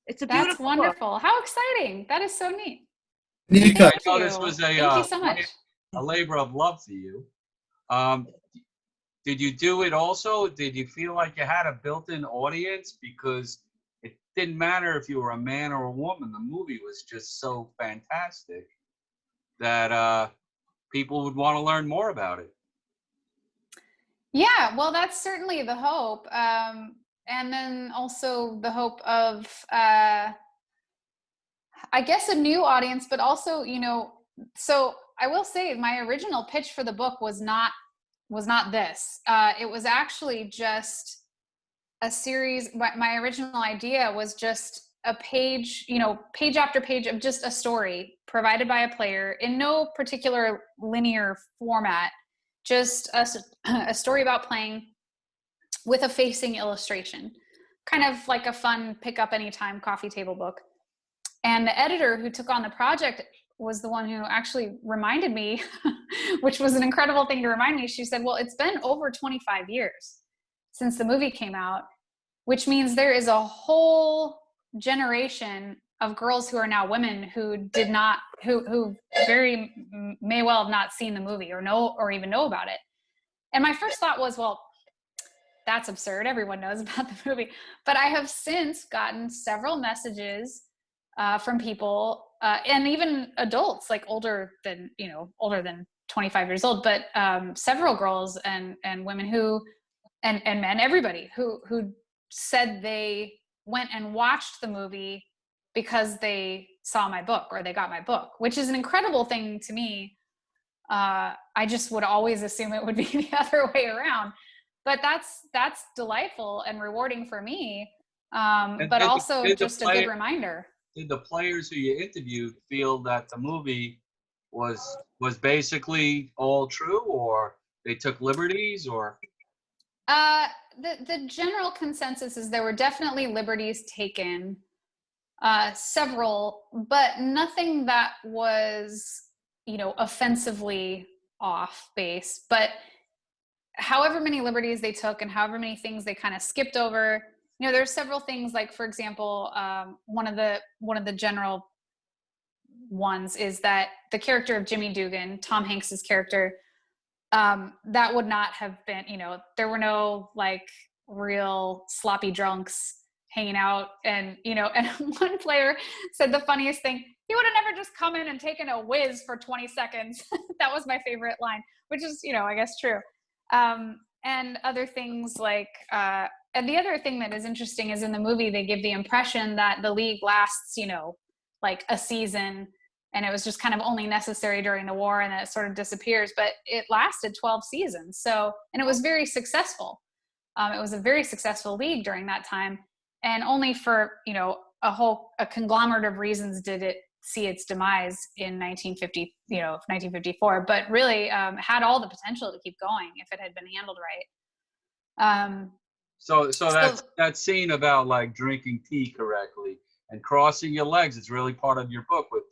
It's a That's beautiful wonderful. book. How exciting. That is so neat. Nika, I know this was Thank you so much. a labor of love for you. Did you do it also? Did you feel like you had a built-in audience? Because it didn't matter if you were a man or a woman. The movie was just so fantastic that people would want to learn more about it. Yeah, well, that's certainly the hope. And then also the hope of, I guess, a new audience, but also, so I will say my original pitch for the book was not this. It was actually just a series. My original idea was just a page, page after page of just a story provided by a player in no particular linear format, just a story about playing with a facing illustration, kind of like a fun pick up anytime coffee table book. And the editor who took on the project was the one who actually reminded me, which was an incredible thing to remind me. She said, well, it's been over 25 years since the movie came out, which means there is a whole generation of girls who are now women who who very may well have not seen the movie or even know about it. And my first thought was, well, that's absurd. Everyone knows about the movie. But I have since gotten several messages from people and even adults, like older than 25 years old, but several girls and women and men, everybody who said they went and watched the movie because they saw my book or they got my book, which is an incredible thing to me. I just would always assume it would be the other way around, but that's delightful and rewarding for me. But also just a good reminder. Did the players who you interviewed feel that the movie was basically all true, or they took liberties, or? The general consensus is there were definitely liberties taken, several, but nothing that was, offensively off base. But however many liberties they took and however many things they kind of skipped over, there's several things, like, for example, one of the general ones is that the character of Jimmy Dugan, Tom Hanks's character, that would not have been, there were no like real sloppy drunks hanging out, and and one player said the funniest thing: he would have never just come in and taken a whiz for 20 seconds. That was my favorite line, which is, I guess true. And other things like, and the other thing that is interesting is in the movie, they give the impression that the league lasts, like a season, and it was just kind of only necessary during the war, and then it sort of disappears, but it lasted 12 seasons. So, and it was very successful. It was a very successful league during that time, and only for, a conglomerate of reasons did it see its demise in 1954, but really had all the potential to keep going if it had been handled right. So that scene about like drinking tea correctly and crossing your legs, it's really part of your book with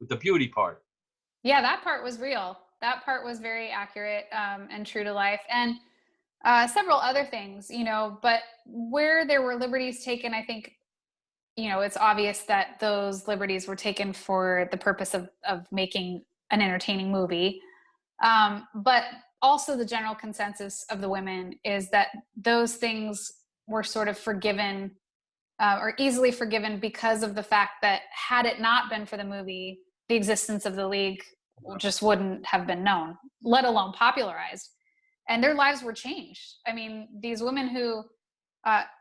the beauty part. Yeah, that part was real. That part was very accurate and true to life. And several other things, but where there were liberties taken, I think, it's obvious that those liberties were taken for the purpose of making an entertaining movie. But also the general consensus of the women is that those things were sort of forgiven or easily forgiven because of the fact that had it not been for the movie, the existence of the league just wouldn't have been known, let alone popularized. And their lives were changed. I mean, these women who,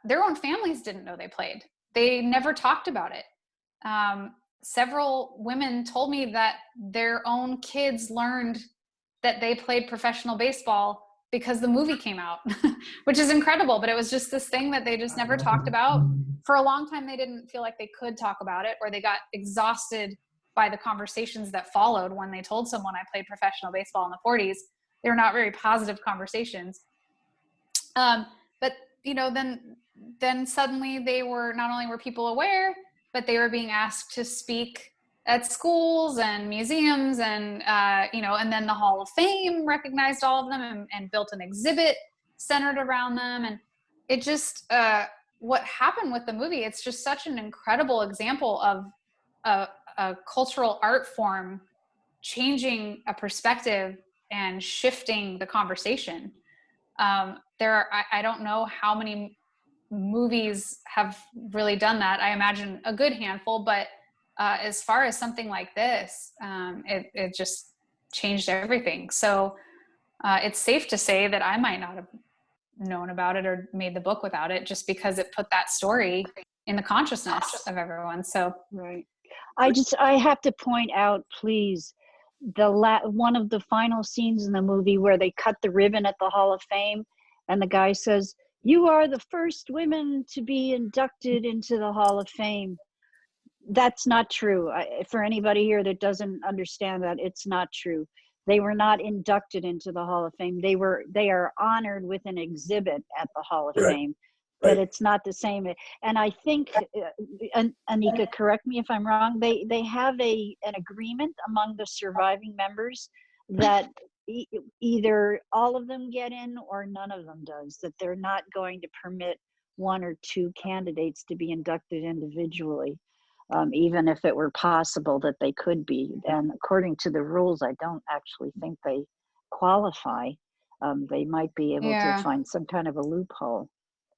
their own families didn't know they played. They never talked about it. Several women told me that their own kids learned that they played professional baseball because the movie came out, which is incredible. But it was just this thing that they just never talked about. For a long time, they didn't feel like they could talk about it, or they got exhausted by the conversations that followed when they told someone I played professional baseball in the 40s. They were not very positive conversations. But, then suddenly they were, not only were people aware, but they were being asked to speak at schools and museums, and, and then the Hall of Fame recognized all of them and built an exhibit centered around them. And it just, what happened with the movie, it's just such an incredible example of a cultural art form changing a perspective and shifting the conversation. I don't know how many movies have really done that. I imagine a good handful, but as far as something like this, it just changed everything. So it's safe to say that I might not have known about it or made the book without it, just because it put that story in the consciousness of everyone. So right. I have to point out, please, one of the final scenes in the movie where they cut the ribbon at the Hall of Fame, and the guy says, "You are the first women to be inducted into the Hall of Fame." That's not true. For anybody here that doesn't understand that, it's not true. They were not inducted into the Hall of Fame. They are honored with an exhibit at the Hall of Fame, but it's not the same. And I think, Anika, correct me if I'm wrong, they have an agreement among the surviving members that either all of them get in or none of them does, that they're not going to permit one or two candidates to be inducted individually. Even if it were possible that they could be. And according to the rules, I don't actually think they qualify. They might be able to find some kind of a loophole.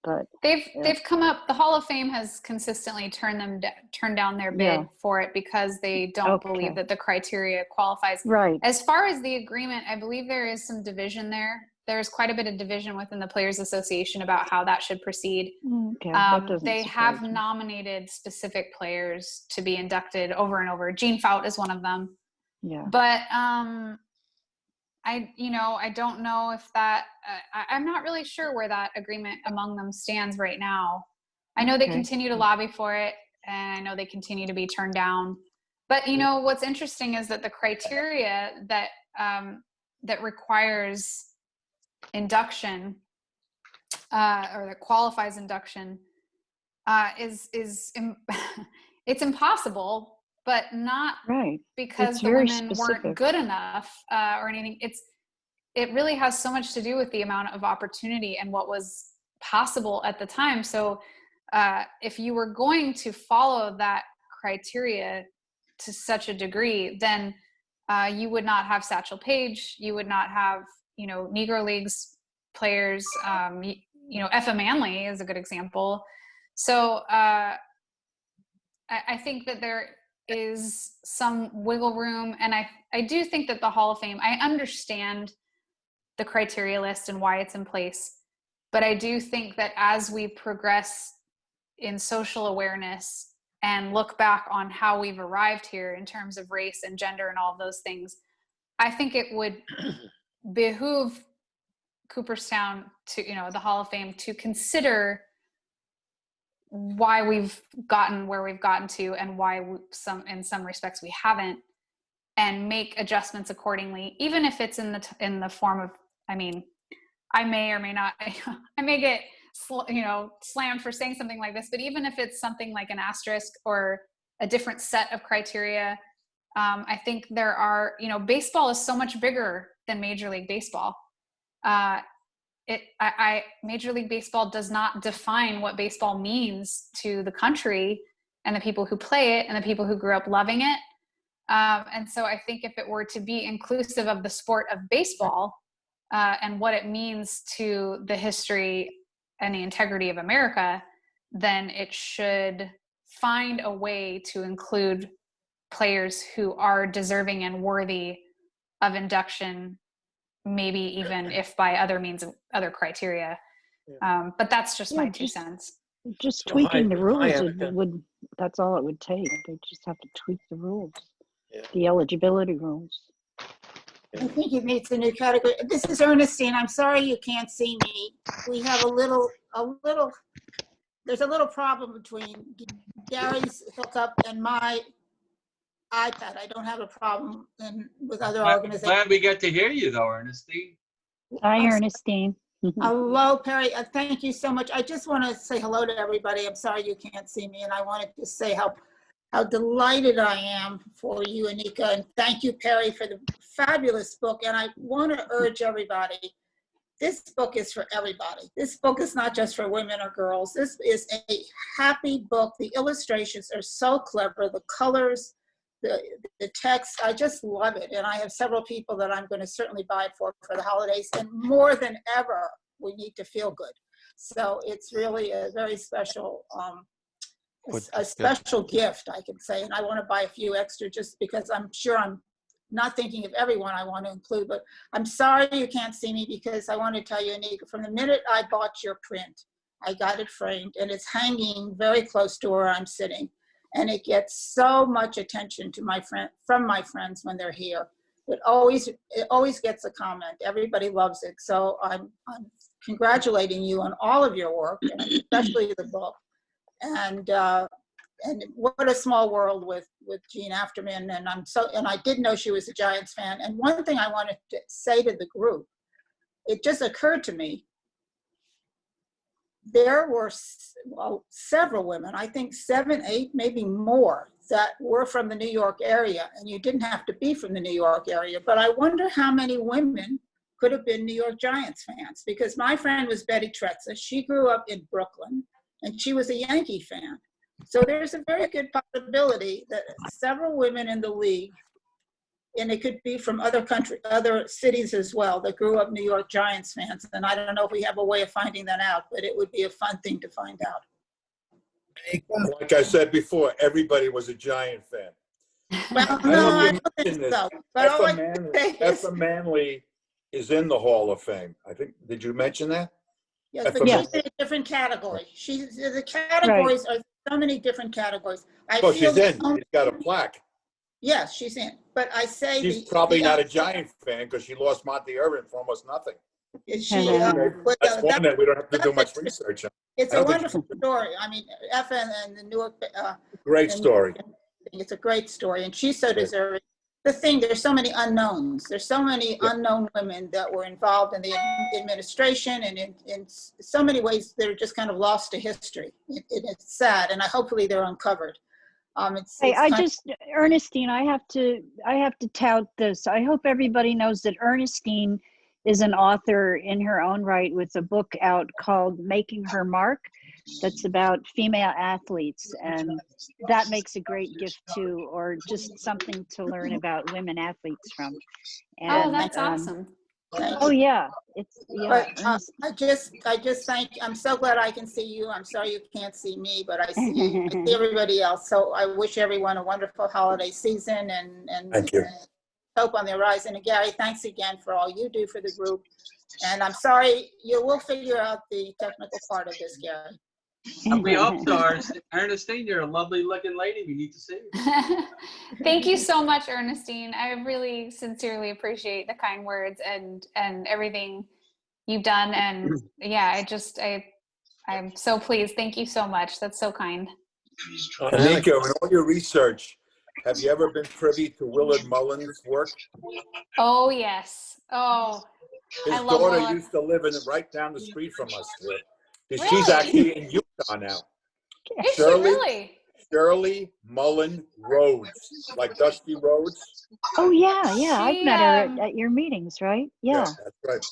But they've come up, the Hall of Fame has consistently turned down their bid for it because they don't believe that the criteria qualifies. Right. As far as the agreement, I believe there is some division there. There's quite a bit of division within the Players Association about how that should proceed. Okay, they have nominated specific players to be inducted over and over. Gene Fout is one of them. Yeah. But I don't know if that, I'm not really sure where that agreement among them stands right now. I know they continue to lobby for it, and I know they continue to be turned down. But what's interesting is that the criteria that that requires induction or that qualifies induction is it's impossible, but not because the women weren't good enough or anything. It really has so much to do with the amount of opportunity and what was possible at the time. So if you were going to follow that criteria to such a degree, then you would not have Satchel Paige, you would not have, Negro Leagues players, Effa Manley is a good example. So I think that there is some wiggle room, and I do think that the Hall of Fame, I understand the criteria list and why it's in place, but I do think that as we progress in social awareness and look back on how we've arrived here in terms of race and gender and all of those things, I think it would behoove Cooperstown to, the Hall of Fame to consider why we've gotten where we've gotten to and why in some respects we haven't, and make adjustments accordingly, even if it's in the form of, I may or may not, I may get slammed for saying something like this, but even if it's something like an asterisk or a different set of criteria, I think there are, baseball is so much bigger than Major League Baseball. Major League Baseball does not define what baseball means to the country and the people who play it and the people who grew up loving it. And so I think if it were to be inclusive of the sport of baseball and what it means to the history and the integrity of America, then it should find a way to include players who are deserving and worthy of induction, maybe even if by other means of other criteria. But that's just my 2 cents. Just tweaking the rules that's all it would take. They just have to tweak the rules, the eligibility rules. I think it meets a new category. This is Ernestine. I'm sorry you can't see me. We have there's a little problem between Gary's hookup and my iPad. I don't have a problem with other organizations. Glad we get to hear you though, Ernestine. Hi, Ernestine. Hello, Perry. Thank you so much. I just want to say hello to everybody. I'm sorry you can't see me, and I wanted to say how delighted I am for you, Anika, and thank you, Perry, for the fabulous book. And I want to urge everybody, this book is for everybody. This book is not just for women or girls. This is a happy book. The illustrations are so clever. The colors, the text, I just love it. And I have several people that I'm going to certainly buy it for the holidays. And more than ever, we need to feel good. So it's really a very special a special gift, I can say, and I want to buy a few extra just because I'm sure I'm not thinking of everyone I want to include, but I'm sorry you can't see me because I want to tell you, Anika, from the minute I bought your print, I got it framed and it's hanging very close to where I'm sitting, and it gets so much attention to from my friends when they're here. It always gets a comment. Everybody loves it. So I'm congratulating you on all of your work, and especially the book. And what a small world with Jean Afterman, and I did know she was a Giants fan. And one thing I wanted to say to the group, it just occurred to me, there were several women, I think 7, 8, maybe more, that were from the New York area, and you didn't have to be from the New York area, but I wonder how many women could have been New York Giants fans, because my friend was Betty Trezza. She grew up in Brooklyn, and she was a Yankee fan. So there's a very good possibility that several women in the league, and it could be from other cities as well, that grew up New York Giants fans. And I don't know if we have a way of finding that out, but it would be a fun thing to find out. Like I said before, everybody was a Giant fan. Well, no, I don't think so. But all I can say is, Effa Manley is in the Hall of Fame. I think, did you mention that? yes, but she's in a different category. The categories are so many different categories. Oh, she's in. She's got a plaque. Yes, she's in. But I say she's probably not a Giant fan because she lost Monty Irvin for almost nothing. Is she? That's one that we don't have to do much research on. It's a wonderful story. I mean, Effa and the Newark. Great story. It's a great story, and she's so deserving. The thing, there's so many unknowns. There's so many unknown women that were involved in the administration, and in so many ways they're just kind of lost to history. It's sad, and hopefully they're uncovered. Ernestine, I have to tout this. I hope everybody knows that Ernestine is an author in her own right with a book out called Making Her Mark. that's about female athletes, and that makes a great gift too, or just something to learn about women athletes from. Oh, And that's awesome. oh yeah, it's yeah. But I just I'm so glad I can see you. I'm sorry you can't see me, but I see everybody else. So I wish everyone a wonderful holiday season and Thank you. hope on the horizon. And Gary, thanks again for all you do for the group. And I'm sorry, you will figure out the technical part of this, Gary. We hope so. Ernestine, you're a lovely looking lady. We need to see you. Thank you so much, Ernestine. I really sincerely appreciate the kind words and everything you've done. And yeah, I'm so pleased. Thank you so much. That's so kind. Anika, in all your research, have you ever been privy to Willard Mullen's work? Oh, yes. Oh, His I love daughter Willard. used to live right down the street from us here. Really? She's actually in Utah now. Is she really? Shirley Mullen Rhodes, like Dusty Rhodes. Oh yeah, yeah. I've met her She, at your meetings, right? Yeah, That's right.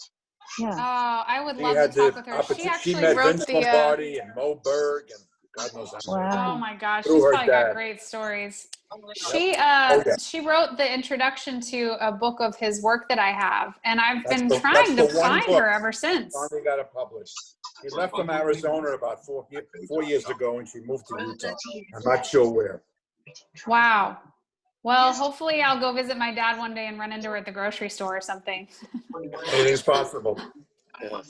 yeah. Oh, I would She love had to talk the with her. She opportunity. actually She met wrote Vince the. Lombardi and Mo Berg and God knows how many. Wow. Oh my gosh, Through she's her probably got dad. great stories. Yeah. She wrote the introduction to a book of his work that I have, and I've been That's trying the to one find book her ever since. Finally got it published. He left from Arizona about 4 years ago, and she moved to Utah. I'm not sure where. Wow. Well, hopefully I'll go visit my dad one day and run into her at the grocery store or something. Anything's possible.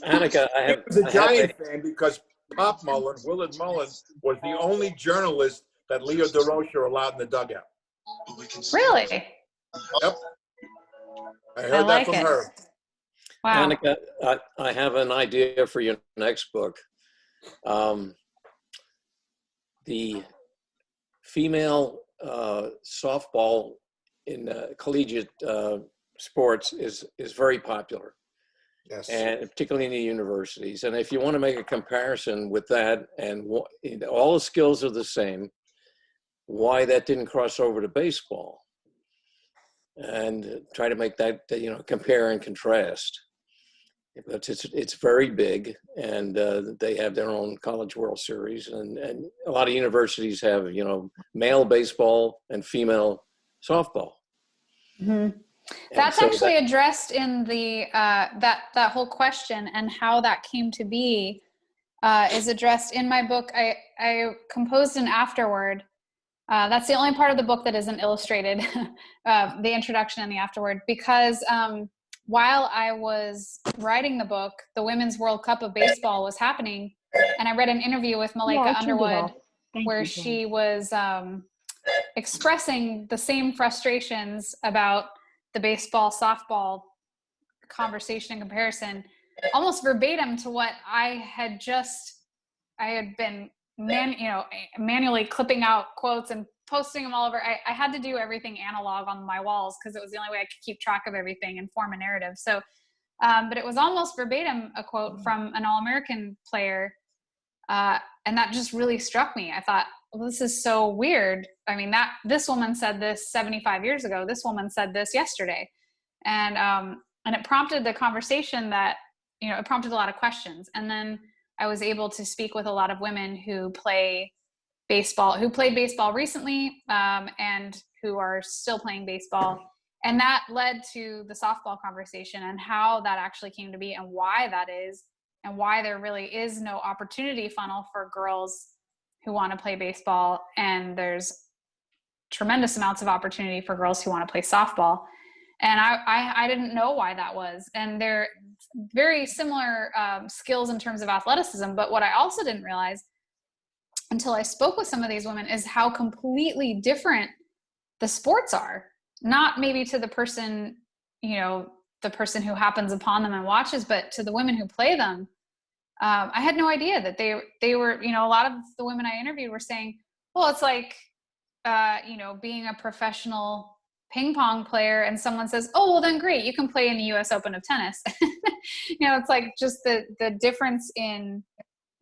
Annika, He was a Giant fan because Pop Mullen, Willard Mullen, was the only journalist that Leo DeRocher allowed in the dugout. Really? Yep. I heard like that from it. her. Wow. Annika, I have an idea for your next book. The female softball in collegiate sports is very popular. Yes. And particularly in the universities. And if you want to make a comparison with that, and all the skills are the same, why that didn't cross over to baseball, and try to make that, compare and contrast. But it's very big, and they have their own College World Series, and a lot of universities have, male baseball and female softball. Mm-hmm. That's so actually addressed in the that whole question, and how that came to be is addressed in my book. I composed an afterword. That's the only part of the book that isn't illustrated, the introduction and the afterword, because while I was writing the book, the Women's World Cup of Baseball was happening, and I read an interview with Malika Underwood where she was expressing the same frustrations about the baseball softball conversation and comparison, almost verbatim to what I had been manually clipping out quotes and posting them all over. I had to do everything analog on my walls because it was the only way I could keep track of everything and form a narrative. So, but it was almost verbatim a quote from an All-American player. And that just really struck me. I thought, well, this is so weird. I mean, this woman said this 75 years ago. This woman said this yesterday. And it prompted the conversation that, it prompted a lot of questions. And then I was able to speak with a lot of women who played baseball recently, and who are still playing baseball. And that led to the softball conversation and how that actually came to be, and why that is, and why there really is no opportunity funnel for girls who want to play baseball. And there's tremendous amounts of opportunity for girls who want to play softball. And I didn't know why that was. And they're very similar skills in terms of athleticism. But what I also didn't realize until I spoke with some of these women is how completely different the sports are. Not maybe to the person, the person who happens upon them and watches, but to the women who play them. I had no idea that they were, a lot of the women I interviewed were saying, well, it's like, being a professional ping pong player, and someone says, oh, well then great, you can play in the US Open of tennis. It's like just the difference in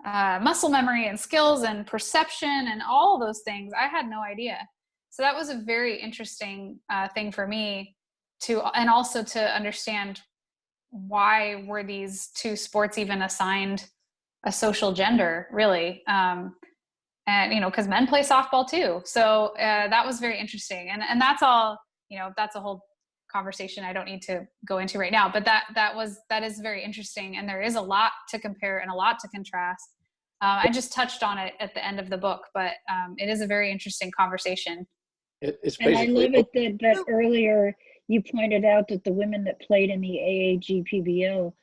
muscle memory and skills and perception and all those things. I had no idea. So that was a very interesting thing for me and also to understand why were these two sports even assigned a social gender, really. And, you know, because men play softball too. So that was very interesting. And that's all, you know, that's a whole conversation I don't need to go into right now, but that is very interesting. And there is a lot to compare and a lot to contrast. I just touched on it at the end of the book, but it is a very interesting conversation. It's And I basically, love it that earlier you pointed out that the women that played in the AAGPBL,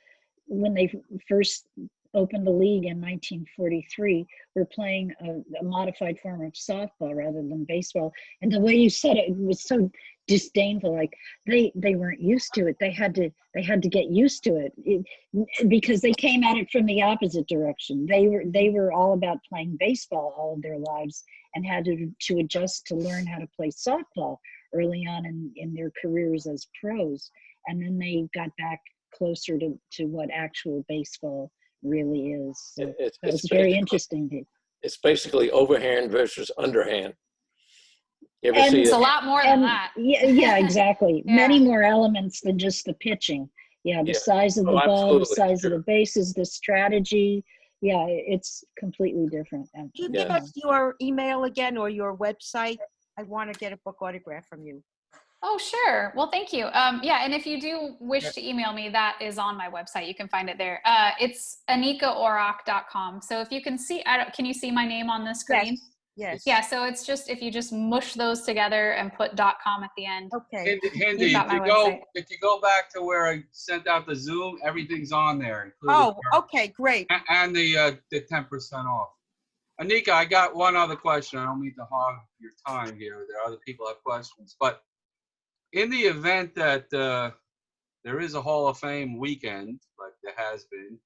when they first opened the league in 1943, were playing a modified form of softball rather than baseball. And the way you said it was so disdainful, like they weren't used to it. They had to get used to it, because they came at it from the opposite direction. They were all about playing baseball all of their lives and had to adjust to learn how to play softball early on in their careers as pros. And then they got back closer to what actual baseball really is. So it's very interesting. It's basically overhand versus underhand. You ever And see It's it? a lot more than that. Yeah, exactly. Yeah. Many more elements than just the pitching. Yeah, the Yeah. size of the Oh, ball, the absolutely, size of sure. the bases, the strategy. Yeah, it's completely different. Could you Yeah. give us your email again or your website? I want to get a book autograph from you. Oh, sure. Well, thank you. Yeah, and if you do wish to email me, that is on my website. You can find it there. It's anikaorrock.com. So if you can see, can you see my name on the screen? Yes. Yeah, so it's just, if you just mush those together and put .com at the end. Okay. Hindi, You've got my if you go back to where I sent out the Zoom, everything's on there, including Oh, okay, great. and the 10% off. Anika, I got one other question. I don't mean to hog your time here. There are other people have questions, but in the event that there is a Hall of Fame weekend, like there has been,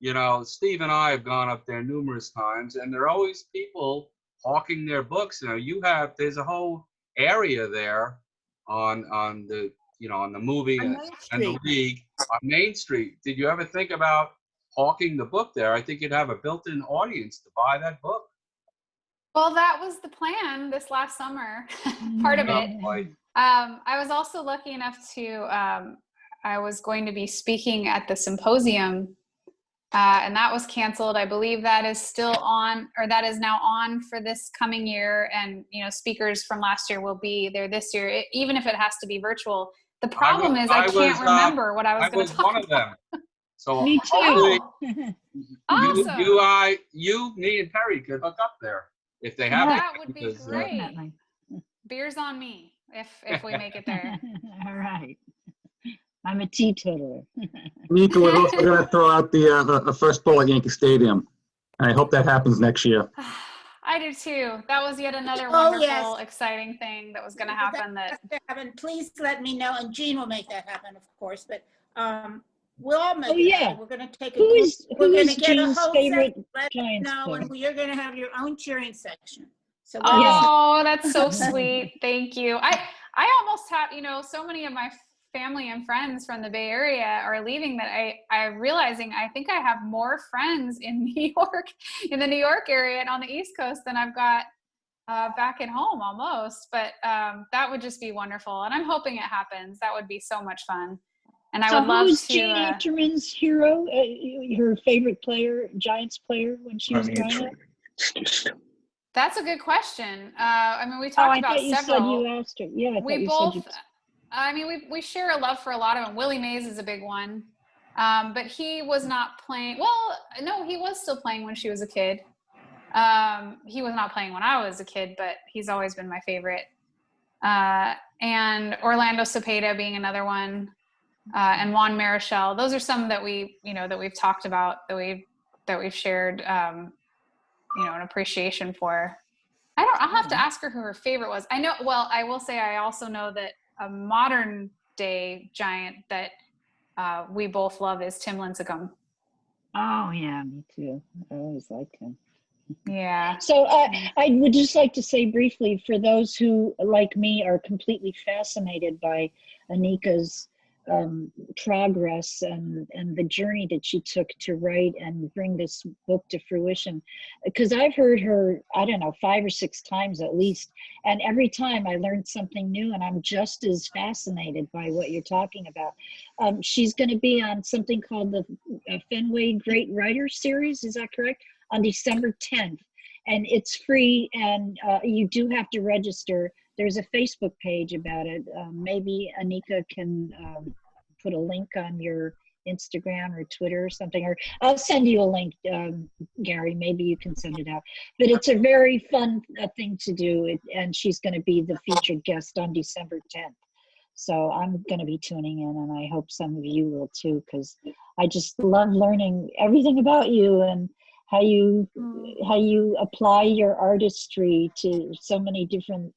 you know, Steve and I have gone up there numerous times, and there are always people hawking their books. You know, there's a whole area there on the, you know, on the movie On and Main the Street. league on Main Street. Did you ever think about hawking the book there? I think you'd have a built-in audience to buy that book. Well, that was the plan this last summer, part of it. Like, I was also lucky enough to, I was going to be speaking at the symposium, and that was canceled. I believe that is still on, or that is now on for this coming year. And, you know, speakers from last year will be there this year, even if it has to be virtual. The problem is I can't remember what I was going to talk one of them. So Me hopefully too. Awesome. you, me, and Perry could hook up there if they have That it, would be because, great. Definitely. Beers on me if we make it there. All right. I'm a teetotaler. Nika was also going to throw out the first bowl at Yankee Stadium. And I hope that happens next year. I do too. That was yet another Oh, wonderful, yes. exciting thing that was going to happen. Please let me know, and Jean will make that happen, of course. But we'll all make Oh, it yeah. happen. We're going to take a Who group. is get a Jean's whole favorite section. Let us Giants know, player? and you're going to have your own cheering section. So Oh, that's so sweet. Thank you. I almost have, you know, so many of my family and friends from the Bay Area are leaving that I'm realizing I think I have more friends in New York, in the New York area and on the East Coast than I've got back at home almost. But that would just be wonderful. And I'm hoping it happens. That would be so much fun. And I would love who's to. Jean Ackerman's hero? Her favorite player, Giants player, when she was growing up? That's a good question. I mean, we talked about thought you several. said you asked her. Yeah, I thought We you both. said you. I mean, we share a love for a lot of them. Willie Mays is a big one, but he was not playing. Well, no, he was still playing when she was a kid. He was not playing when I was a kid, but he's always been my favorite. And Orlando Cepeda being another one, and Juan Marichal. Those are some that that we've talked about, that we've shared, an appreciation for. I'll have to ask her who her favorite was. I know. Well, I will say I also know that a modern day Giant that we both love is Tim Lincecum. Oh yeah, me too. I always liked him. Yeah. So I would just like to say briefly, for those who, like me, are completely fascinated by Anika's progress and the journey that she took to write and bring this book to fruition. Because I've heard her, I don't know, 5 or 6 times at least, and every time I learned something new, and I'm just as fascinated by what you're talking about. She's going to be on something called the Fenway Great Writers Series, is that correct? On December 10th. And it's free, and you do have to register. There's a Facebook page about it. Maybe Anika can put a link on your Instagram or Twitter or something, or I'll send you a link, Gary. Maybe you can send it out. But it's a very fun thing to do, and she's going to be the featured guest on December 10th. So I'm going to be tuning in, and I hope some of you will too, because I just love learning everything about you and how you apply your artistry to so many different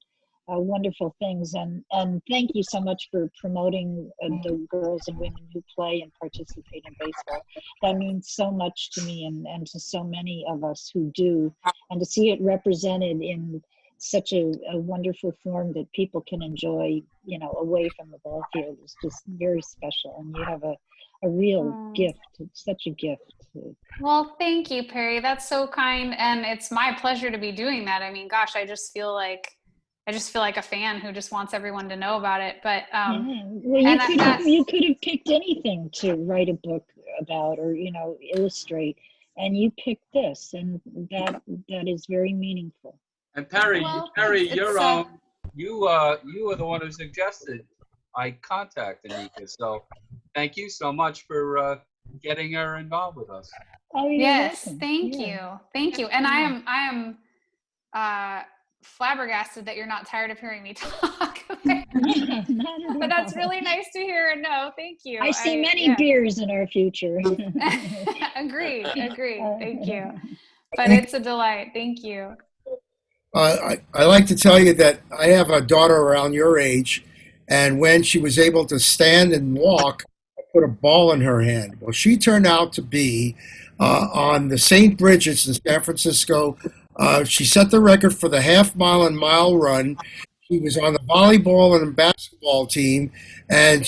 wonderful things. And thank you so much for promoting the girls and women who play and participate in baseball. That means so much to me and to so many of us who do. And to see it represented in such a wonderful form that people can enjoy, you know, away from the ball field is just very special. And you have a real gift. It's such a gift. Well, thank you, Perry. That's so kind. And it's my pleasure to be doing that. I mean, gosh, I just feel like a fan who just wants everyone to know about it. But well, you could have picked anything to write a book about or, you know, illustrate, and you picked this, and that is very meaningful. And Perry, Well, you were the one who suggested I contact Anika. So thank you so much for getting her involved with us. Oh, yes, welcome. thank you. And I am flabbergasted that you're not tired of hearing me talk. But that's really nice to hear and know. Thank you. I see many beers in our future. Agreed. Thank you. But it's a delight. Thank you. I like to tell you that I have a daughter around your age, and when she was able to stand and walk, I put a ball in her hand. Well, she turned out to be on the St. Bridget's in San Francisco. She set the record for the half-mile and mile run. She was on the volleyball and basketball team, and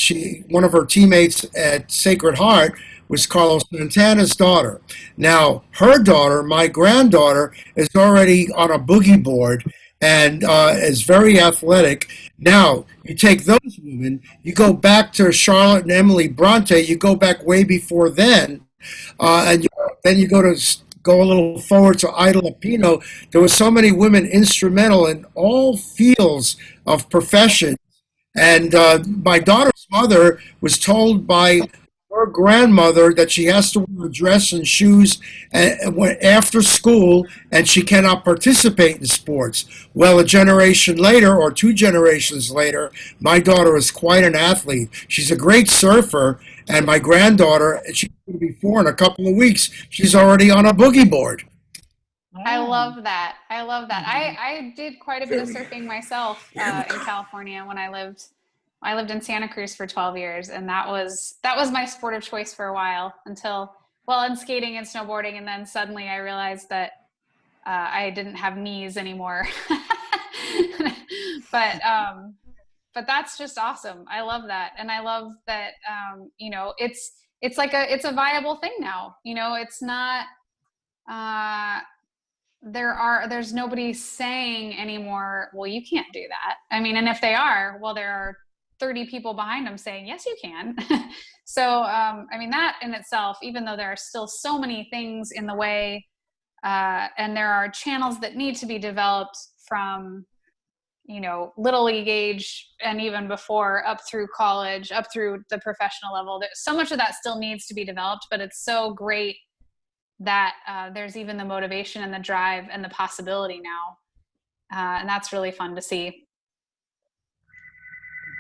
one of her teammates at Sacred Heart was Carlos Santana's daughter. Now, her daughter, my granddaughter, is already on a boogie board and is very athletic. Now, you take those women, you go back to Charlotte and Emily Bronte, you go back way before then, and then you go a little forward to Ida Lupino. There were so many women instrumental in all fields of profession. And my daughter's mother was told by her grandmother that she has to wear a dress and shoes after school, and she cannot participate in sports. Well, a generation later, or 2 generations later, my daughter is quite an athlete. She's a great surfer, and my granddaughter, she's going to be 4 in a couple of weeks. She's already on a boogie board. I love that. I did quite a bit of surfing myself in California when I lived in Santa Cruz for 12 years, and that was my sport of choice for a while and skating and snowboarding, and then suddenly I realized that I didn't have knees anymore. But that's just awesome. I love that, and I love that you know, it's a viable thing now. You know, it's not there's nobody saying anymore, well, you can't do that. I mean, and if they are, well, there are 30 people behind them saying, yes, you can. So, I mean, that in itself, even though there are still so many things in the way, and there are channels that need to be developed from, you know, little league age and even before, up through college, up through the professional level. So much of that still needs to be developed, but it's so great that there's even the motivation and the drive and the possibility now. And that's really fun to see.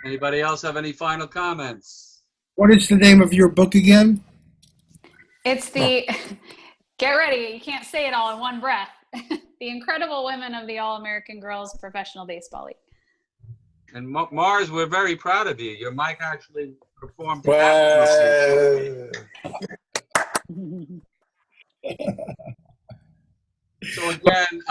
Anybody else have any final comments? What is the name of your book again? It's get ready, you can't say it all in one breath. The Incredible Women of the All-American Girls Professional Baseball League. And Mars, we're very proud of you. Your mic actually performed. Well, So again,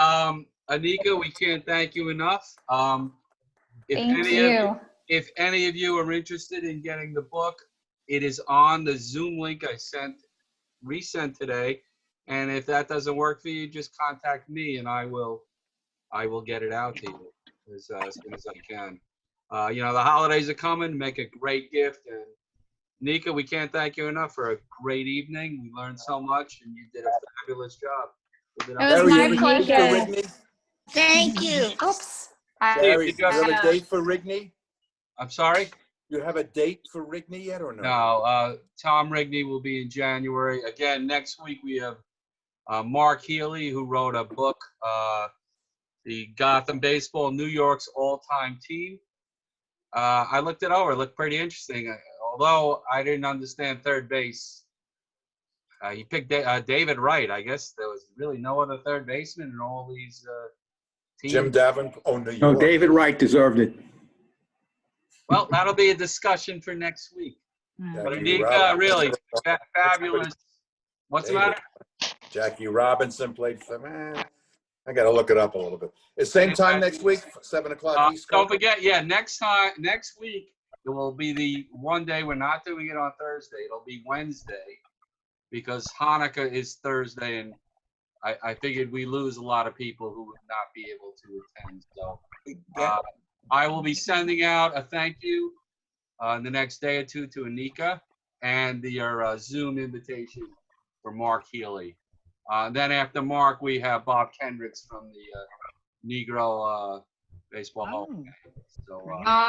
Anika, we can't thank you enough. Thank you. if any of you are interested in getting the book, it is on the Zoom link I resent today. And if that doesn't work for you, just contact me and I will get it out to you as soon as I can. You know, the holidays are coming. Make a great gift. And Nika, we can't thank you enough for a great evening. We learned so much, and you did a fabulous job. It was my pleasure. Thank you. Oops. Gary, do you have a date for Rigney? I'm sorry? You have a date for Rigney yet or no? No, Tom Rigney will be in January. Again, next week we have Mark Healy, who wrote a book, the Gotham Baseball, New York's all-time team. I looked it over. It looked pretty interesting. Although I didn't understand third base. He picked David Wright. I guess there was really no other third baseman in all these teams. Jim Davenport. Oh, New York. No, David Wright deserved it. Well, that'll be a discussion for next week. But Jackie Anika, Robinson. really fabulous. What's the matter? Jackie Robinson played for, man. I got to look it up a little bit. It's same time next week, 7 o'clock East Coast. Don't forget, next week, it will be the one day we're not doing it on Thursday. It'll be Wednesday because Hanukkah is Thursday, and I figured we lose a lot of people who would not be able to attend. So I will be sending out a thank you in the next day or two to Anika and your Zoom invitation for Mark Healy. Then after Mark, we have Bob Kendricks from the Negro Baseball Hall of Fame. So,